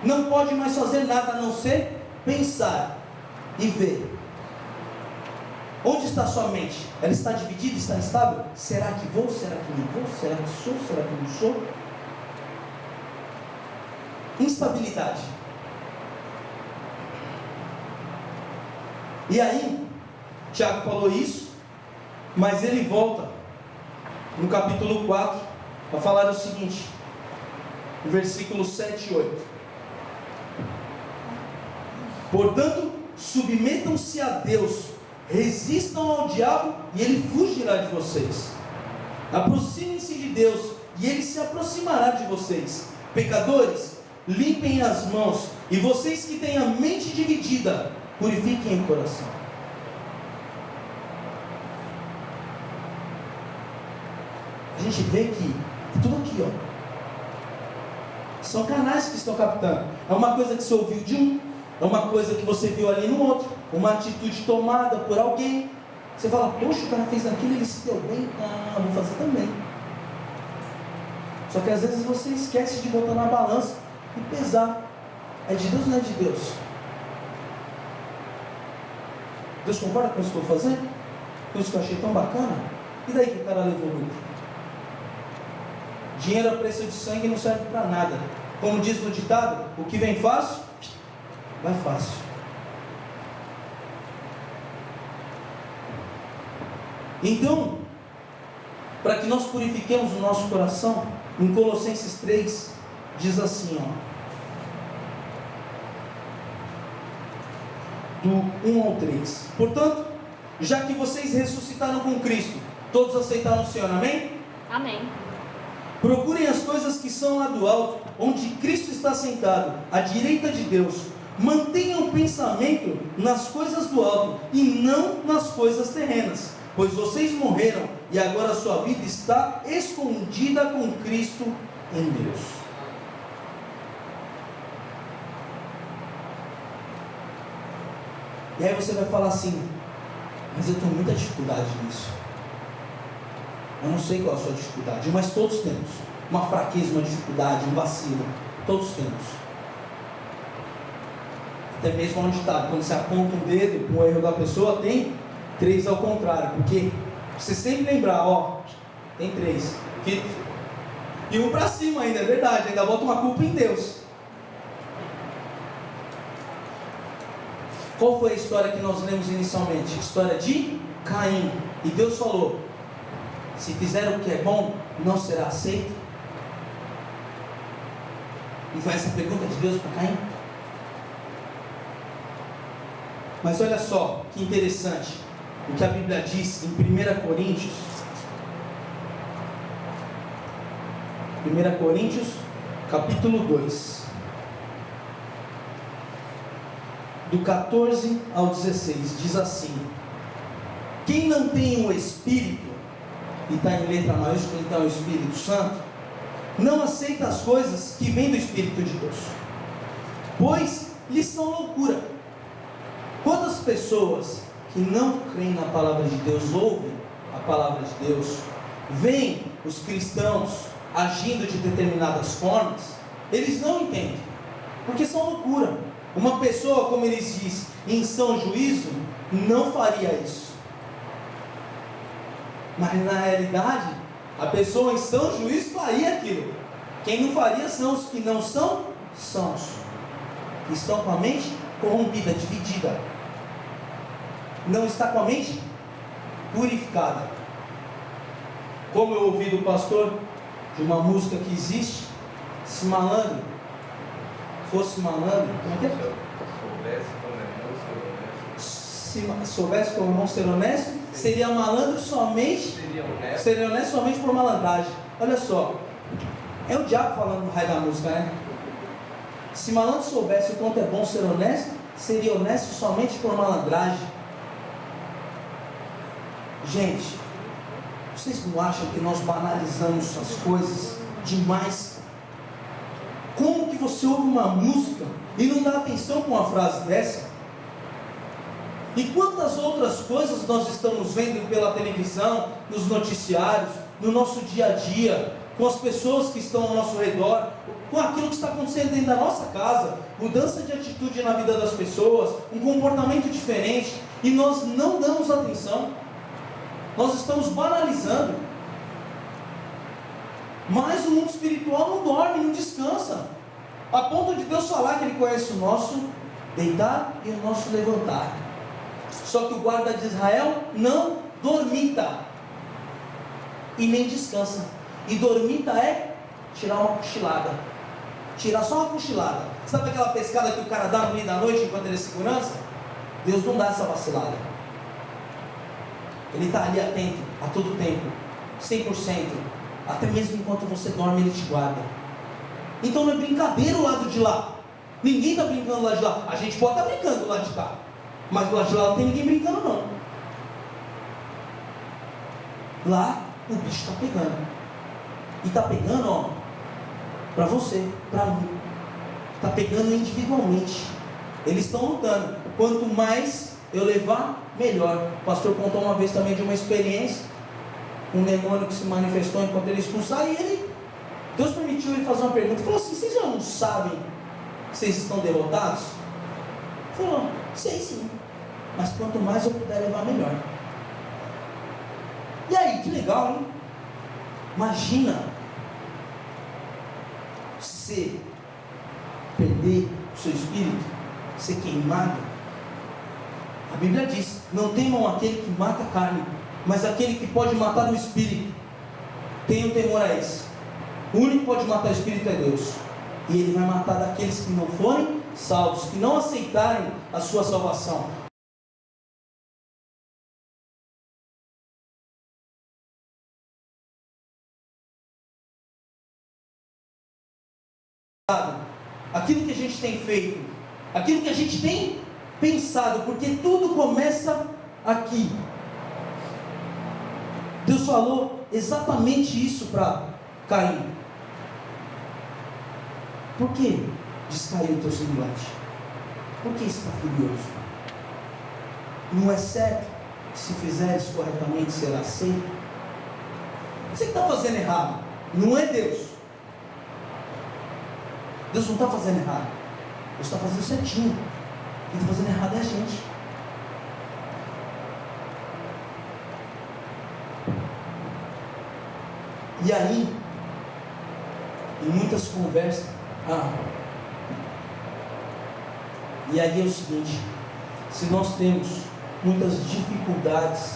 Não pode mais fazer nada a não ser pensar e ver. Onde está sua mente? Ela está dividida? Está instável? Será que vou? Será que não vou? Será que sou? Será que não sou? Instabilidade. E aí, Tiago falou isso, mas ele volta no capítulo 4 a falar o seguinte, no versículo 7 e 8. Portanto, submetam-se a Deus, resistam ao diabo e ele fugirá de vocês. Aproximem-se de Deus e ele se aproximará de vocês. Pecadores, limpem as mãos, e vocês que têm a mente dividida, purifiquem o coração. A gente vê que tudo aqui, ó, são canais que estão captando. É uma coisa que você ouviu de um, é uma coisa que você viu ali no outro, uma atitude tomada por alguém. Você fala, poxa, o cara fez aquilo, ele se deu bem, vou fazer também. Só que às vezes você esquece de botar na balança e pesar. É de Deus ou não é de Deus? Deus concorda com isso que eu estou fazendo? Com isso que eu achei tão bacana? E daí que o cara levou lucro? Dinheiro a preço de sangue não serve para nada. Como diz no ditado, o que vem fácil, vai fácil. Então, para que nós purifiquemos o nosso coração, em Colossenses 3, diz assim, ó, do 1 ao 3. Portanto, já que vocês ressuscitaram com Cristo, todos aceitaram o Senhor, amém? Amém. Procurem as coisas que são lá do alto, onde Cristo está sentado, à direita de Deus. Mantenham o pensamento nas coisas do alto e não nas coisas terrenas, pois vocês morreram e agora a sua vida está escondida com Cristo em Deus. E aí você vai falar assim, mas eu tenho muita dificuldade nisso. Eu não sei qual é a sua dificuldade, mas todos temos uma fraqueza, uma dificuldade, um vacilo. Todos temos. Até mesmo onde está, quando você aponta um dedo para o erro da pessoa, tem 3 ao contrário, porque você sempre lembrar, ó, tem 3. E um para cima ainda, é verdade, ainda bota uma culpa em Deus. Qual foi a história que nós lemos inicialmente? História de Caim. E Deus falou, se fizer o que é bom, não será aceito? E foi essa a pergunta de Deus para Caim? Mas olha só, que interessante, o que a Bíblia diz em 1 Coríntios, capítulo 2, do 14 ao 16, diz assim, quem não tem o Espírito, e está em letra maiúscula, então é o Espírito Santo, não aceita as coisas que vêm do Espírito de Deus, pois lhes são loucura. Quantas pessoas que não creem na palavra de Deus, ouvem a palavra de Deus, veem os cristãos agindo de determinadas formas, eles não entendem, porque são loucura. Uma pessoa, como eles dizem, em são juízo, não faria isso. Mas na realidade, a pessoa em são juízo faria aquilo. Quem não faria são os que não são sãos, que estão com a mente corrompida, dividida, não está com a mente purificada. Como eu ouvi do pastor, de uma música que existe, se malandro fosse malandro, como é que é? Se soubesse como não ser honesto, seria malandro somente, seria honesto somente por malandragem. Olha só, é o diabo falando no raio da música, né? Se malandro soubesse o quanto é bom ser honesto, seria honesto somente por malandragem. Gente, vocês não acham que nós banalizamos as coisas demais? Como que você ouve uma música e não dá atenção com uma frase dessa? E quantas outras coisas nós estamos vendo pela televisão, nos noticiários, no nosso dia a dia, com as pessoas que estão ao nosso redor, com aquilo que está acontecendo dentro da nossa casa, mudança de atitude na vida das pessoas, um comportamento diferente, e nós não damos atenção, nós estamos banalizando. Mas o mundo espiritual não dorme, não descansa, a ponto de Deus falar que Ele conhece o nosso deitar e o nosso levantar. Só que o guarda de Israel não dormita e nem descansa. E dormita é tirar uma cochilada, tirar só uma cochilada. Sabe aquela pescada que o cara dá no meio da noite enquanto ele é segurança? Deus não dá essa vacilada. Ele está ali atento a todo tempo, 100%. Até mesmo enquanto você dorme, Ele te guarda. Então não é brincadeira o lado de lá. Ninguém está brincando do lado de lá. A gente pode estar brincando do lado de cá, mas do lado de lá não tem ninguém brincando não. Lá o bicho está pegando. E está pegando, ó, para você, para mim. Está pegando individualmente. Eles estão lutando. Quanto mais eu levar, melhor. O pastor contou uma vez também de uma experiência, um demônio que se manifestou enquanto ele expulsava, e Deus permitiu ele fazer uma pergunta. Ele falou assim: vocês já não sabem que vocês estão derrotados? Ele falou: sei sim, mas quanto mais eu puder levar, melhor. E aí, que legal, hein? Imagina você perder o seu espírito, ser queimado. A Bíblia diz: não temam aquele que mata a carne, mas aquele que pode matar o espírito. Tenham temor a esse. O único que pode matar o espírito é Deus. E Ele vai matar daqueles que não forem salvos, que não aceitarem a sua salvação. Aquilo que a gente tem feito, aquilo que a gente tem pensado, porque tudo começa aqui. Deus falou exatamente isso para Caim. Por que descaiu o teu semblante? Por que está furioso? Não é certo que se fizeres corretamente será aceito? Você que está fazendo errado, não é Deus. Deus não está fazendo errado, Deus está fazendo certinho. Quem está fazendo errado é a gente. E aí, em muitas conversas, e aí é o seguinte: se nós temos muitas dificuldades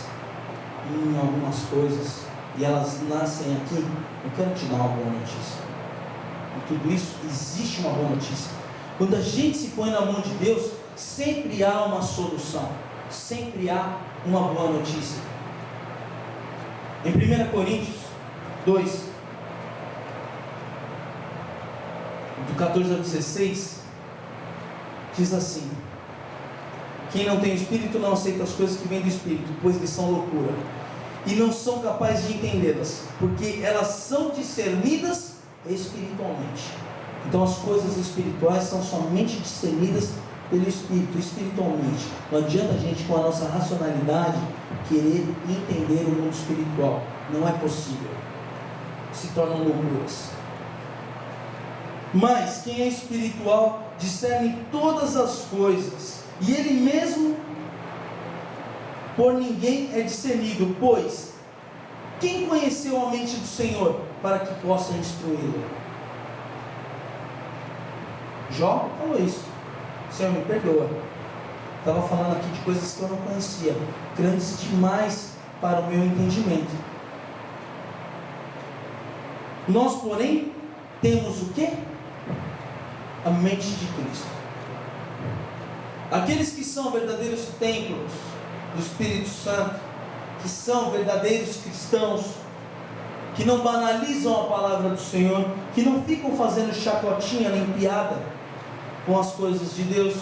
em algumas coisas, e elas nascem aqui, eu quero te dar uma boa notícia. E tudo isso, existe uma boa notícia. Quando a gente se põe na mão de Deus, sempre há uma solução, sempre há uma boa notícia. Em 1 Coríntios 2, do 14 ao 16, diz assim: quem não tem o Espírito não aceita as coisas que vêm do Espírito, pois lhes são loucura, e não são capazes de entendê-las, porque elas são discernidas espiritualmente. Então as coisas espirituais são somente discernidas pelo Espírito, espiritualmente. Não adianta a gente, com a nossa racionalidade, querer entender o mundo espiritual. Não é possível. Se tornam loucuras. Mas quem é espiritual discerne todas as coisas, e ele mesmo por ninguém é discernido, pois quem conheceu a mente do Senhor para que possa instruí-lo? Jó falou isso: Senhor, me perdoa, estava falando aqui de coisas que eu não conhecia, grandes demais para o meu entendimento. Nós, porém, temos o quê? A mente de Cristo. Aqueles que são verdadeiros templos do Espírito Santo, que são verdadeiros cristãos, que não banalizam a palavra do Senhor, que não ficam fazendo chacotinha nem piada com as coisas de Deus,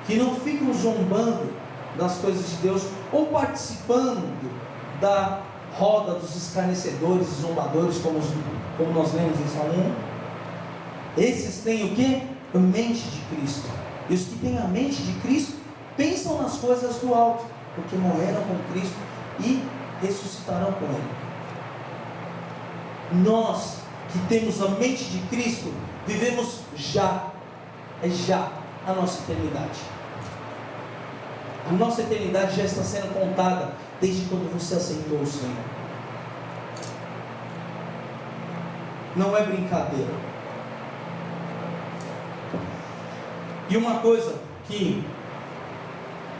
que não ficam zombando das coisas de Deus, ou participando da roda dos escarnecedores e zombadores, como nós lemos em Salmo 1. Esses têm o quê? A mente de Cristo. E os que têm a mente de Cristo pensam nas coisas do alto, porque morreram com Cristo e ressuscitarão com Ele. Nós que temos a mente de Cristo, vivemos já a nossa eternidade. A nossa eternidade já está sendo contada desde quando você aceitou o Senhor. Não é brincadeira. E uma coisa que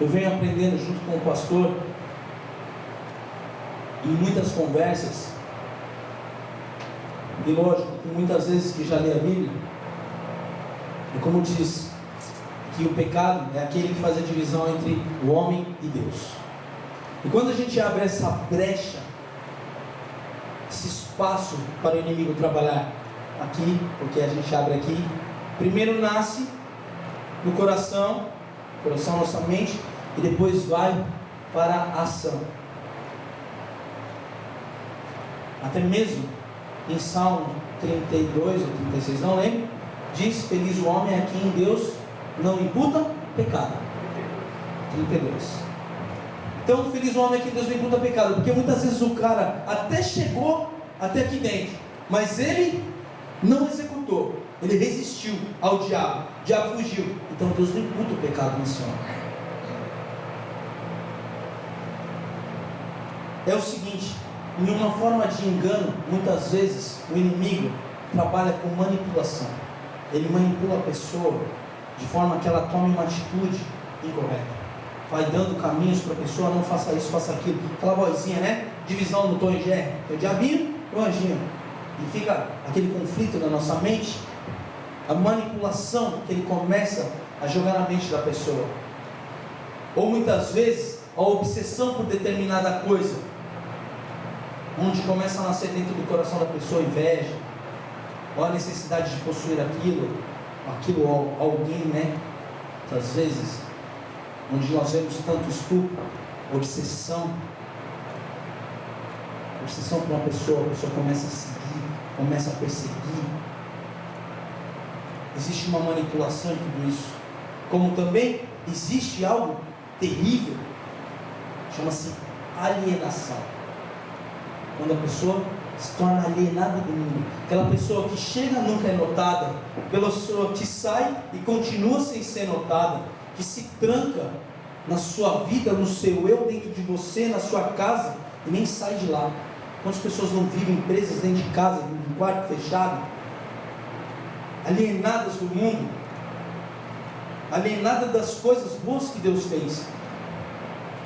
eu venho aprendendo junto com o pastor, em muitas conversas, e lógico, que muitas vezes que já lê a Bíblia, é como diz, que o pecado é aquele que faz a divisão entre o homem e Deus. E quando a gente abre essa brecha, esse espaço para o inimigo trabalhar aqui, porque a gente abre aqui, primeiro nasce no coração, nossa mente, e depois vai para a ação. Até mesmo em Salmo 32 ou 36, não lembro, diz: feliz o homem a quem Deus não imputa pecado. 32. Então, feliz o homem a quem Deus não imputa pecado, porque muitas vezes o cara até chegou até aqui dentro, mas ele não executou, ele resistiu ao diabo, o diabo fugiu. Então Deus não imputa o pecado nesse homem. É o seguinte, em uma forma de engano, muitas vezes o inimigo trabalha com manipulação. Ele manipula a pessoa de forma que ela tome uma atitude incorreta. Vai dando caminhos para a pessoa: não faça isso, faça aquilo. Aquela vozinha, né? Divisão do Tom e Jerry. Tem o diabinho e o anjinho. E fica aquele conflito na nossa mente. A manipulação que ele começa a jogar na mente da pessoa. Ou muitas vezes a obsessão por determinada coisa, onde começa a nascer dentro do coração da pessoa inveja, ou a necessidade de possuir aquilo ou alguém, né? Às vezes, onde nós vemos tanto estupro, obsessão por uma pessoa, a pessoa começa a seguir, começa a perseguir. Existe uma manipulação em tudo isso. Como também existe algo terrível, chama-se alienação. Quando a pessoa se torna alienada do mundo, aquela pessoa que chega nunca é notada, aquela pessoa que sai e continua sem ser notada, que se tranca na sua vida, no seu eu, dentro de você, na sua casa, e nem sai de lá. Quantas pessoas não vivem presas dentro de casa, num quarto fechado, alienadas do mundo, alienadas das coisas boas que Deus fez?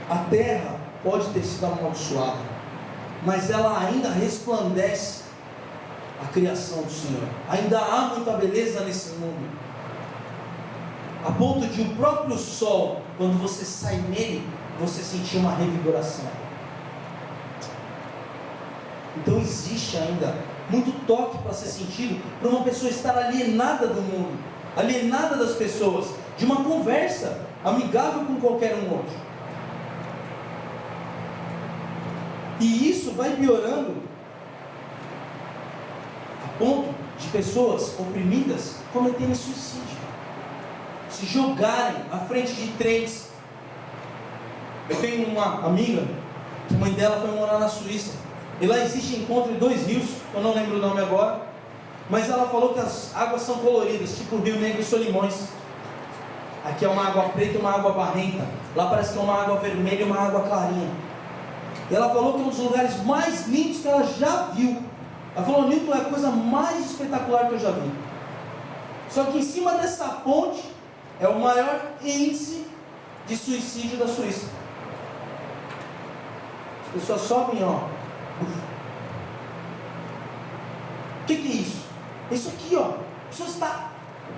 A terra pode ter sido amaldiçoada, mas ela ainda resplandece a criação do Senhor. Ainda há muita beleza nesse mundo, a ponto de o próprio sol, quando você sai nele, você sentir uma revigoração. Então existe ainda muito toque para ser sentido, para uma pessoa estar alienada do mundo, alienada das pessoas, de uma conversa amigável com qualquer um outro. E isso vai piorando a ponto de pessoas oprimidas cometerem suicídio, se jogarem à frente de trens. Eu tenho uma amiga que a mãe dela foi morar na Suíça, e lá existe encontro de dois rios, eu não lembro o nome agora, mas ela falou que as águas são coloridas, tipo o Rio Negro e Solimões. Aqui é uma água preta e uma água barrenta, lá parece que é uma água vermelha e uma água clarinha. E ela falou que é um dos lugares mais lindos que ela já viu. Ela falou: Newton, é a coisa mais espetacular que eu já vi. Só que em cima dessa ponte é o maior índice de suicídio da Suíça. As pessoas sobem, ó.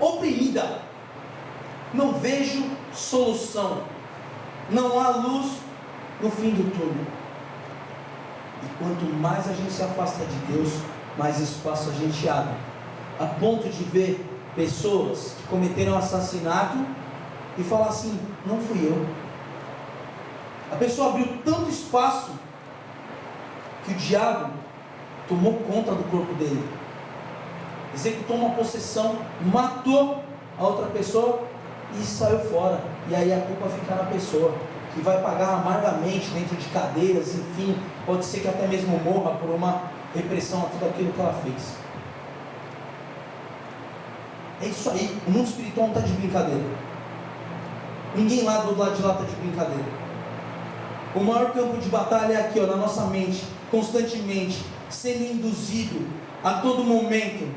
oprimida. Não vejo solução. Não há luz no fim do túnel. E quanto mais a gente se afasta de Deus, mais espaço a gente abre. A ponto de ver pessoas que cometeram assassinato e falar assim: não fui eu. A pessoa abriu tanto espaço que o diabo tomou conta do corpo dele, executou uma possessão, matou a outra pessoa e saiu fora. E aí a culpa fica na pessoa, que vai pagar amargamente dentro de cadeiras, enfim, pode ser que até mesmo morra por uma repressão a tudo aquilo que ela fez. É isso aí, o mundo espiritual não está de brincadeira. Ninguém lá do lado de lá está de brincadeira. O maior campo de batalha é aqui, ó, na nossa mente, constantemente, sendo induzido a todo momento,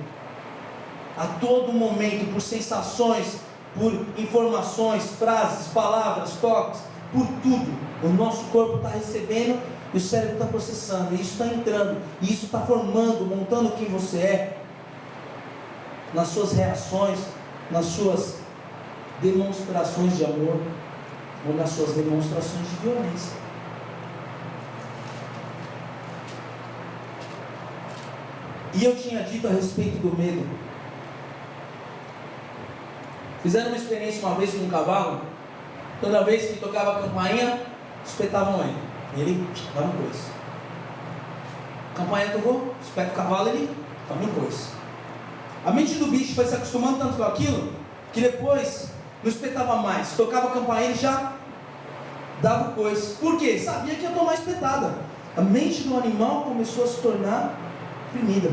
por sensações, por informações, frases, palavras, toques, por tudo. O nosso corpo está recebendo e o cérebro está processando, e isso está entrando, e isso está formando, montando quem você é, nas suas reações, nas suas demonstrações de amor, ou nas suas demonstrações de violência. E eu tinha dito a respeito do medo. Fizeram uma experiência uma vez com um cavalo. Toda vez que tocava a campainha, espetavam ele. Ele dava um coice. A campainha tocou, espeta o cavalo, ele dava um coice. A mente do bicho foi se acostumando tanto com aquilo, que depois não espetava mais. Tocava a campainha, ele já dava o coice. Por quê? Sabia que ia tomar espetada. A mente do animal começou a se tornar oprimida.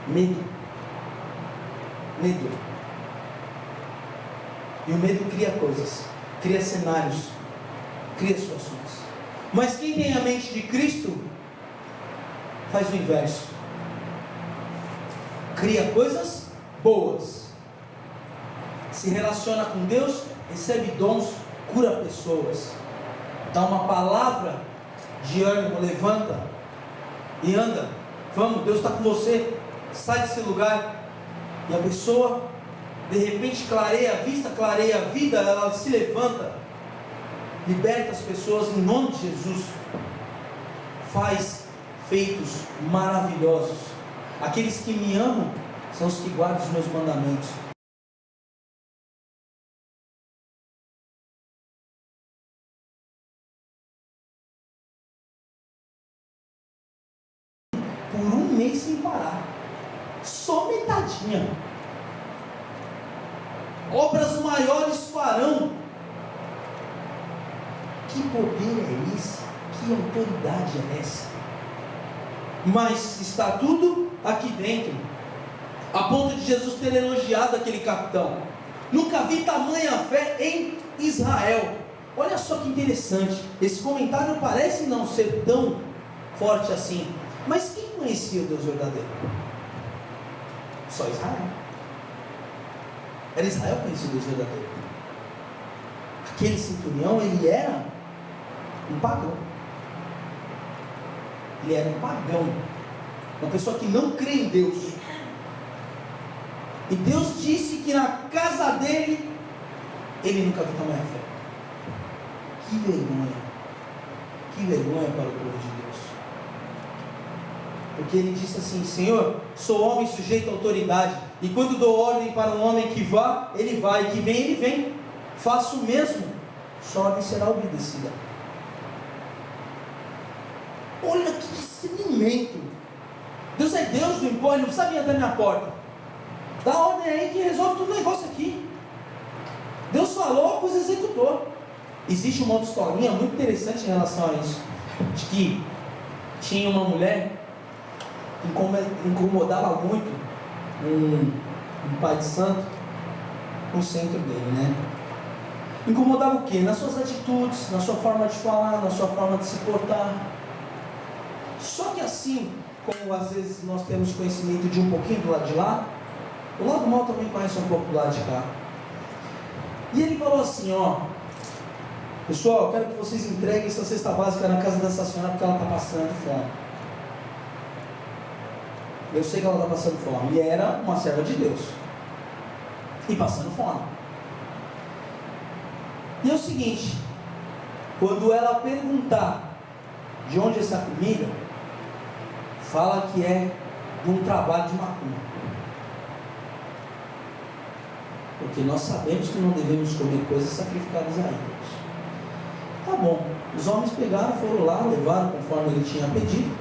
Medo. E o medo cria coisas, cria cenários, cria situações. Mas quem tem a mente de Cristo faz o inverso. Cria coisas boas. Se relaciona com Deus, recebe dons, cura pessoas. Dá uma palavra de ânimo, levanta e anda. Vamos, Deus está com você. Sai desse lugar. E a pessoa de repente clareia a vista, clareia a vida, ela se levanta, liberta as pessoas em nome de Jesus, faz feitos maravilhosos. Aqueles que me amam são os que guardam os meus mandamentos. Por um mês sem parar, só metadinha. Obras maiores farão. Que poder é esse? Que autoridade é essa? Mas está tudo aqui dentro, a ponto de Jesus ter elogiado aquele capitão. Nunca vi tamanha fé em Israel. Olha só que interessante. Esse comentário parece não ser tão forte assim, mas quem conhecia o Deus verdadeiro? Só Israel. Era Israel que conhecia o Deus verdadeiro. Aquele centurião, ele era um pagão. Ele era um pagão. Uma pessoa que não crê em Deus. E Deus disse que na casa dele, ele nunca viu tamanha fé. Que vergonha. Que vergonha para o povo de Deus. Porque ele disse assim: Senhor, sou homem sujeito à autoridade, e quando dou ordem para um homem que vá, ele vai, e que vem, ele vem. Faço o mesmo, sua ordem será obedecida. Olha que discernimento. Deus é Deus do impõe, não precisa vir até a minha porta. Dá ordem aí que resolve todo o negócio aqui. Deus falou, pois executou. Existe uma outra historinha muito interessante em relação a isso, de que tinha uma mulher que incomodava muito um pai de santo no centro dele, né? Incomodava o quê? Nas suas atitudes, na sua forma de falar, na sua forma de se portar. Só que assim, como às vezes nós temos conhecimento de um pouquinho do lado de lá, o lado mal também conhece um pouco do lado de cá. E ele falou assim, ó: pessoal, eu quero que vocês entreguem essa cesta básica na casa dessa senhora, porque ela está passando fome. Eu sei que ela está passando fome. E era uma serva de Deus. e passando fome. E é o seguinte, quando ela perguntar de onde é essa comida, fala que é de um trabalho de macumba. Porque nós sabemos que não devemos comer coisas sacrificadas a ídolos. Tá bom, os homens pegaram, foram lá, levaram conforme ele tinha pedido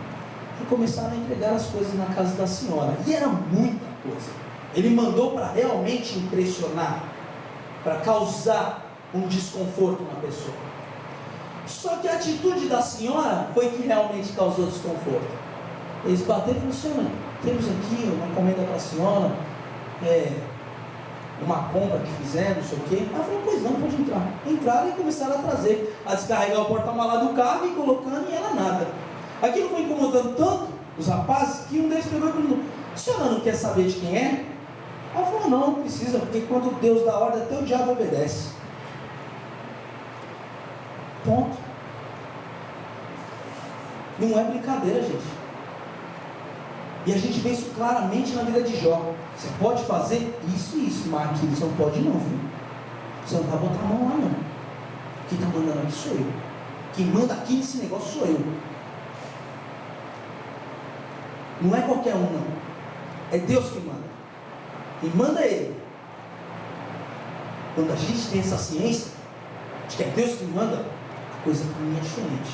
e começaram a entregar as coisas na casa da senhora. E era muita coisa. Ele mandou para realmente impressionar, para causar um desconforto na pessoa. Só que a atitude da senhora foi que realmente causou desconforto. Eles bateram e falaram: senhora, temos aqui uma encomenda para a senhora, uma compra que fizeram, não sei o quê. Ela falou: pois não, pode entrar. Entraram e começaram a trazer, a descarregar o porta-malas do carro e colocando, e ela nada. Aquilo foi incomodando tanto os rapazes que um deles pegou e perguntou: a senhora não quer saber de quem é? Ela falou: não precisa, porque quando Deus dá ordem, até o diabo obedece. Ponto. Não é brincadeira, gente. E a gente vê isso claramente na vida de Jó. Você pode fazer isso e isso, mas aqui você não pode não, viu? Você não vai botar a mão lá não. Quem está mandando aqui sou eu. Quem manda aqui nesse negócio sou eu. Não é qualquer um não. É Deus que manda. Quem manda é Ele. Quando a gente tem essa ciência de que é Deus que manda, a coisa caminha diferente.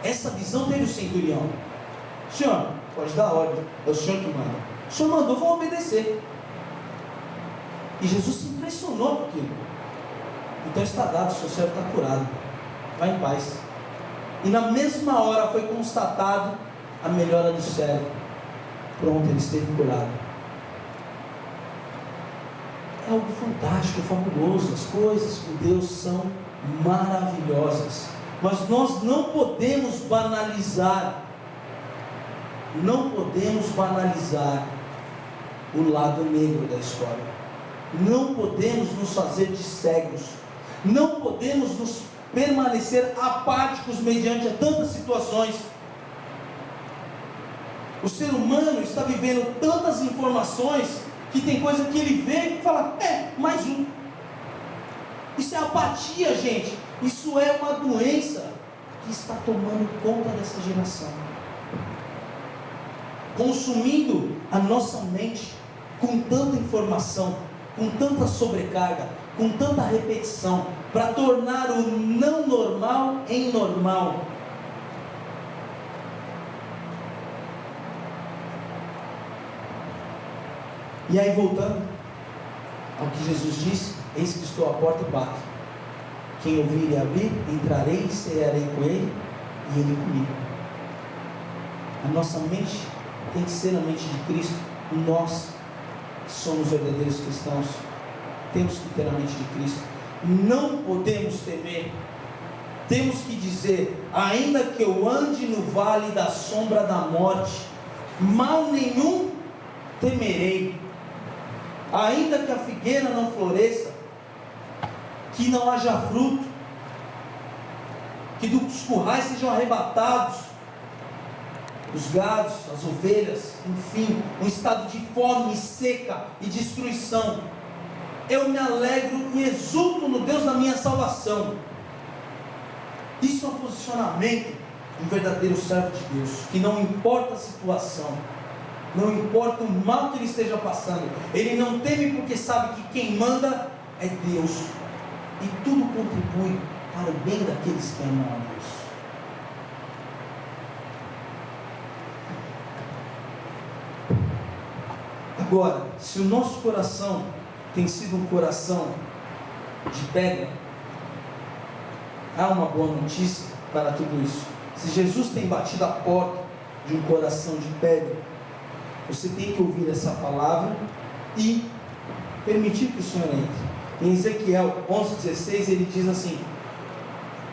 Essa visão teve o centurião. Senhor, pode dar ordem, é o Senhor que manda. O Senhor mandou, vou obedecer. E Jesus se impressionou com aquilo. Então está dado, o seu servo está curado. Vai em paz. E na mesma hora foi constatado a melhora do servo. Pronto, ele esteve curado. É algo fantástico, fabuloso. As coisas com Deus são maravilhosas. Mas nós não podemos banalizar. Não podemos banalizar o lado negro da história. Não podemos nos fazer de cegos. Não podemos nos permanecer apáticos mediante a tantas situações. O ser humano está vivendo tantas informações que tem coisa que ele vê e fala: mais um. Isso é apatia, gente. Isso é uma doença que está tomando conta dessa geração, consumindo a nossa mente com tanta informação, com tanta sobrecarga, com tanta repetição, para tornar o não normal em normal. E aí, voltando ao que Jesus disse: eis que estou à porta e bato. Quem ouvir e abrir, entrarei e cearei com ele, e ele comigo. A nossa mente tem que ser a mente de Cristo. Nós que somos verdadeiros cristãos temos que ter a mente de Cristo. Não podemos temer. Temos que dizer: ainda que eu ande no vale da sombra da morte, mal nenhum temerei. Ainda que a figueira não floresça, que não haja fruto, que dos currais sejam arrebatados os gados, as ovelhas, enfim, um estado de fome, seca e destruição, eu me alegro e exulto no Deus da minha salvação. Isso é um posicionamento de um verdadeiro servo de Deus, que não importa a situação, não importa o mal que ele esteja passando, ele não teme, porque sabe que quem manda é Deus, e tudo contribui para o bem daqueles que amam a Deus. Agora, se o nosso coração tem sido um coração de pedra, há uma boa notícia para tudo isso. Se Jesus tem batido a porta de um coração de pedra, você tem que ouvir essa palavra e permitir que o Senhor entre. Em Ezequiel 11,16 ele diz assim: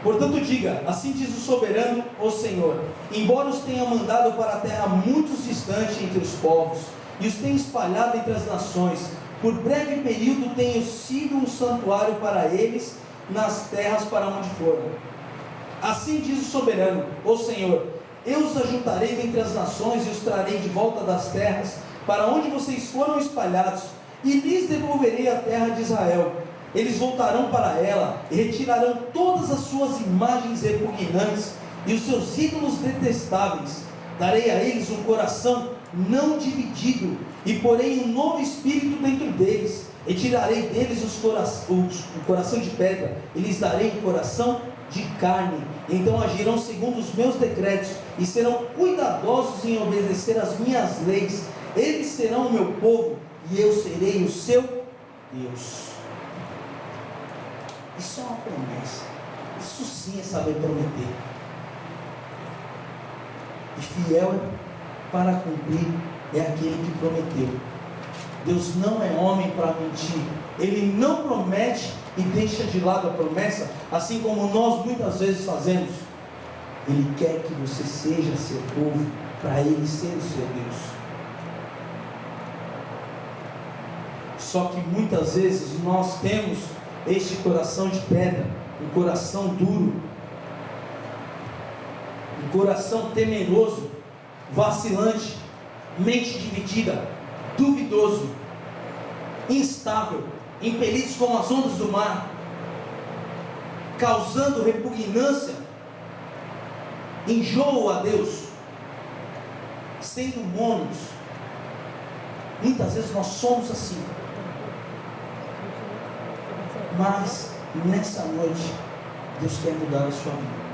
portanto diga, assim diz o soberano, o Senhor, embora os tenha mandado para a terra muito distante entre os povos, e os tenha espalhado entre as nações, por breve período tenho sido um santuário para eles nas terras para onde foram. Assim diz o soberano, o Senhor, eu os ajuntarei dentre as nações e os trarei de volta das terras para onde vocês foram espalhados, e lhes devolverei a terra de Israel. Eles voltarão para ela e retirarão todas as suas imagens repugnantes e os seus ídolos detestáveis. Darei a eles um coração não dividido e porei um novo espírito dentro deles. Retirarei deles o coração de pedra e lhes darei um coração de carne. Então agirão segundo os meus decretos e serão cuidadosos em obedecer as minhas leis. Eles serão o meu povo e eu serei o seu Deus. Isso é uma promessa. Isso sim é saber prometer. E fiel para cumprir é aquele que prometeu. Deus não é homem para mentir. Ele não promete e deixa de lado a promessa, assim como nós muitas vezes fazemos. Ele quer que você seja seu povo, para Ele ser o seu Deus. Só que muitas vezes nós temos este coração de pedra, um coração duro, um coração temeroso, vacilante, mente dividida, duvidoso, instável, impelidos como as ondas do mar, causando repugnância, enjoo a Deus, sendo monos. Muitas vezes nós somos assim. Mas nessa noite Deus quer mudar a sua vida.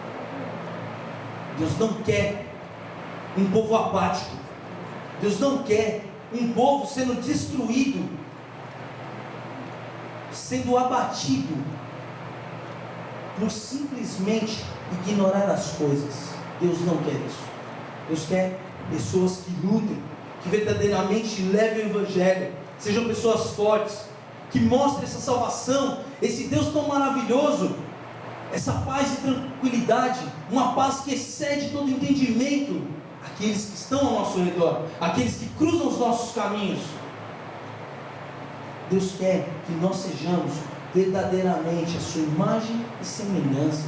Deus não quer um povo apático. Deus não quer um povo sendo destruído, sendo abatido por simplesmente ignorar as coisas. Deus não quer isso. Deus quer pessoas que lutem, que verdadeiramente levem o Evangelho, sejam pessoas fortes, que mostrem essa salvação, esse Deus tão maravilhoso, essa paz e tranquilidade, uma paz que excede todo entendimento, aqueles que estão ao nosso redor, aqueles que cruzam os nossos caminhos. Deus quer que nós sejamos verdadeiramente a sua imagem e semelhança.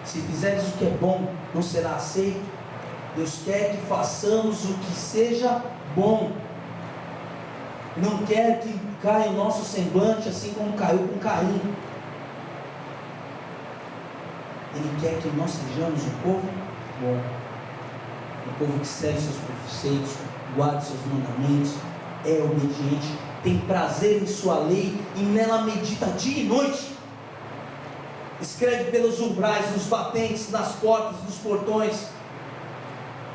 Se fizeres o que é bom, não será aceito. Deus quer que façamos o que seja bom. Não quer que caia o nosso semblante assim como caiu com Caim. Ele quer que nós sejamos um povo bom, um povo que segue seus preceitos, guarda seus mandamentos, é obediente, tem prazer em sua lei e nela medita dia e noite. Escreve pelos umbrais, nos batentes, nas portas, nos portões,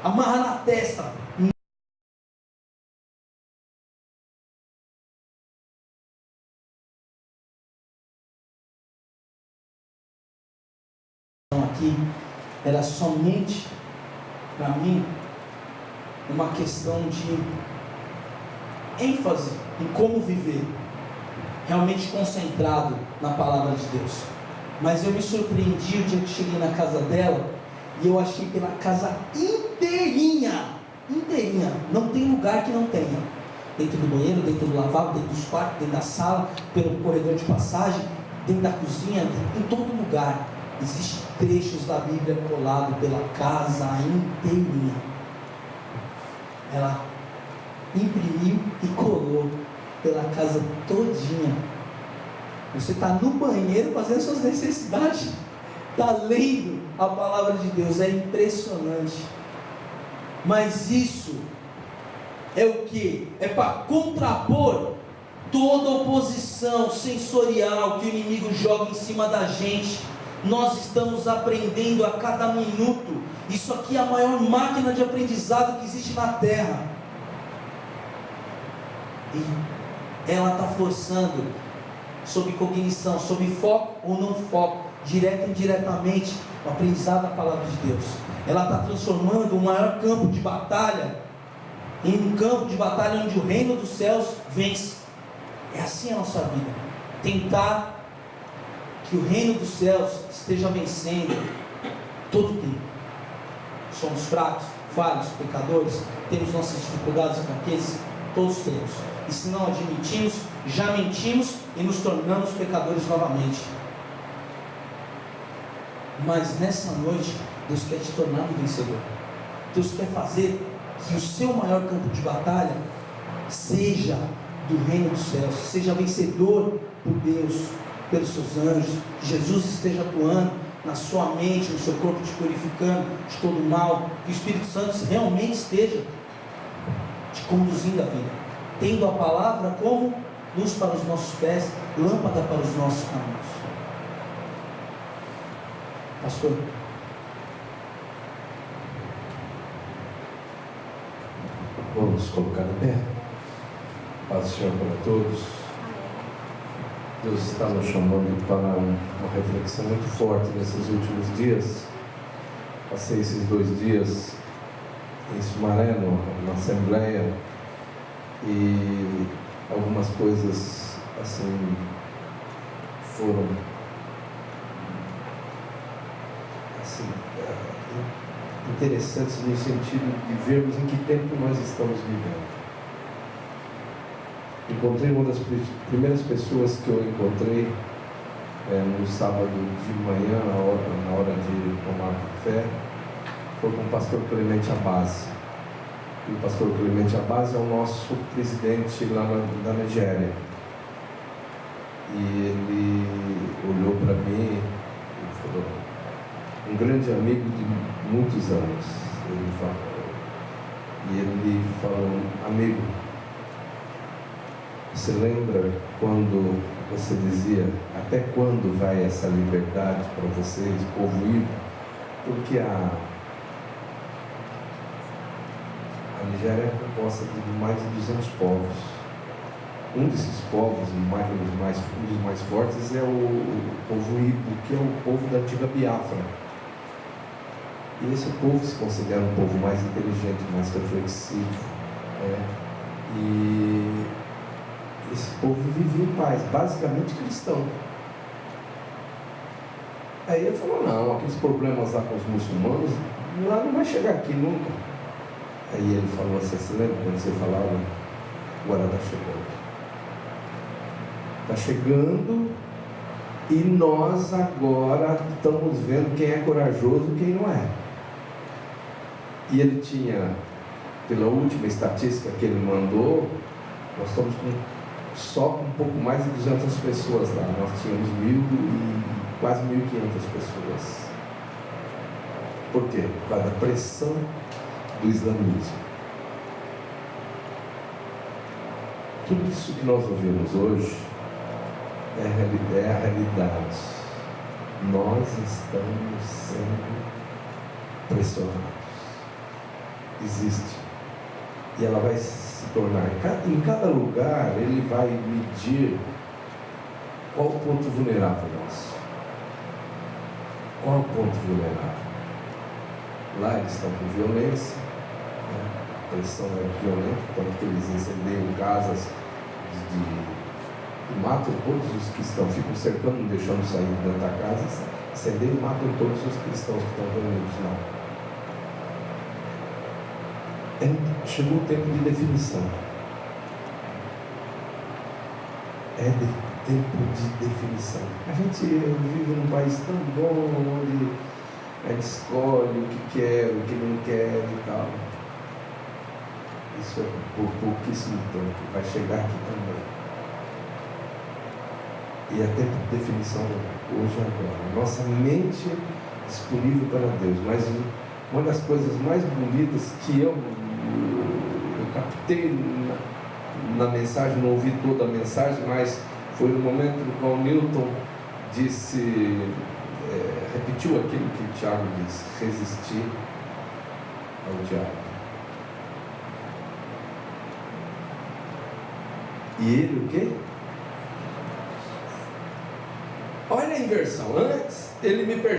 amarra na testa. Aqui era somente para mim uma questão de ênfase em como viver, realmente concentrado na palavra de Deus. Mas eu me surpreendi o dia que cheguei na casa dela e eu achei pela casa inteirinha, não tem lugar que não tenha, dentro do banheiro, dentro do lavabo, dentro dos quartos, dentro da sala, pelo corredor de passagem, dentro da cozinha, em todo lugar. Existem trechos da Bíblia colados pela casa inteirinha. Ela imprimiu e colou pela casa todinha. Você está no banheiro fazendo suas necessidades, está lendo a palavra de Deus, é impressionante. Mas isso é o que? É para contrapor toda oposição sensorial que o inimigo joga em cima da gente. Nós estamos aprendendo a cada minuto. Isso aqui é a maior máquina de aprendizado que existe na terra. E ela está forçando, sob cognição, sob foco ou não foco, direto ou indiretamente, o aprendizado da palavra de Deus. Ela está transformando o maior campo de batalha em um campo de batalha onde o reino dos céus vence. É assim a nossa vida. Tentar que o reino dos céus esteja vencendo todo o tempo. Somos fracos, falhos, pecadores, temos nossas dificuldades e fraquezas, todos temos. E se não admitimos, já mentimos e nos tornamos pecadores novamente. Mas nessa noite, Deus quer te tornar um vencedor. Deus quer fazer que o seu maior campo de batalha seja do reino dos céus. Seja vencedor por Deus, pelos seus anjos. Jesus esteja atuando na sua mente, no seu corpo, te purificando de todo mal. Que o Espírito Santo realmente esteja te conduzindo a vida, tendo a palavra como luz para os nossos pés, lâmpada para os nossos caminhos. Pastor. Vamos colocar em pé. Paz do Senhor para todos. Deus está nos chamando para uma reflexão muito forte nesses últimos dias. Passei esses 2 dias em Sumaré, na Assembleia, e algumas coisas assim foram assim, interessantes no sentido de vermos em que tempo nós estamos vivendo. Encontrei uma das primeiras pessoas que eu encontrei no sábado de manhã, na hora de tomar café, foi com o pastor Clemente Abbasi. E o pastor Clemente Abbasi é o nosso presidente lá da Nigéria. E ele olhou para mim e falou, um grande amigo de muitos anos. Ele falou, amigo, você lembra quando você dizia, até quando vai essa liberdade para vocês, povo ídolo? Porque a Nigéria é composta de mais de 200 povos. Um desses povos, um dos mais fortes, é o povo Ibo, que é o povo da antiga Biafra. E esse povo se considera um povo mais inteligente, mais reflexivo. E esse povo vive em paz, basicamente cristão. Aí ele falou, não, aqueles problemas lá com os muçulmanos, lá não vai chegar aqui nunca. Aí ele falou assim, você lembra quando você falava? Agora está chegando. Está chegando e nós agora estamos vendo quem é corajoso e quem não é. E ele tinha, pela última estatística que ele mandou, nós estamos só com um pouco mais de 200 pessoas lá. Nós tínhamos quase 1.500 pessoas. Por quê? Por causa da pressão do islamismo. Tudo isso que nós ouvimos hoje é a realidade. Nós estamos sendo pressionados. Existe. E ela vai se tornar, em cada lugar, ele vai medir qual o ponto vulnerável nosso. Qual é o ponto vulnerável? Lá eles estão com violência, a pressão é violenta, tanto que eles incendeiam casas e matam todos os cristãos, ficam cercando, não deixando sair dentro da casa, incendeiam e matam todos os cristãos que estão reunidos lá. Chegou o tempo de definição. Tempo de definição. A gente vive num país tão bom, onde a gente escolhe o que quer, o que não quer e tal. Isso é por pouquíssimo tempo. Vai chegar aqui também. E é tempo de definição hoje e agora. Nossa mente disponível para Deus. Mas uma das coisas mais bonitas que eu captei na mensagem, não ouvi toda a mensagem, mas foi no momento no qual Newton repetiu aquilo que Tiago disse, resistir ao diabo. E ele o quê? Olha a inversão. Antes ele me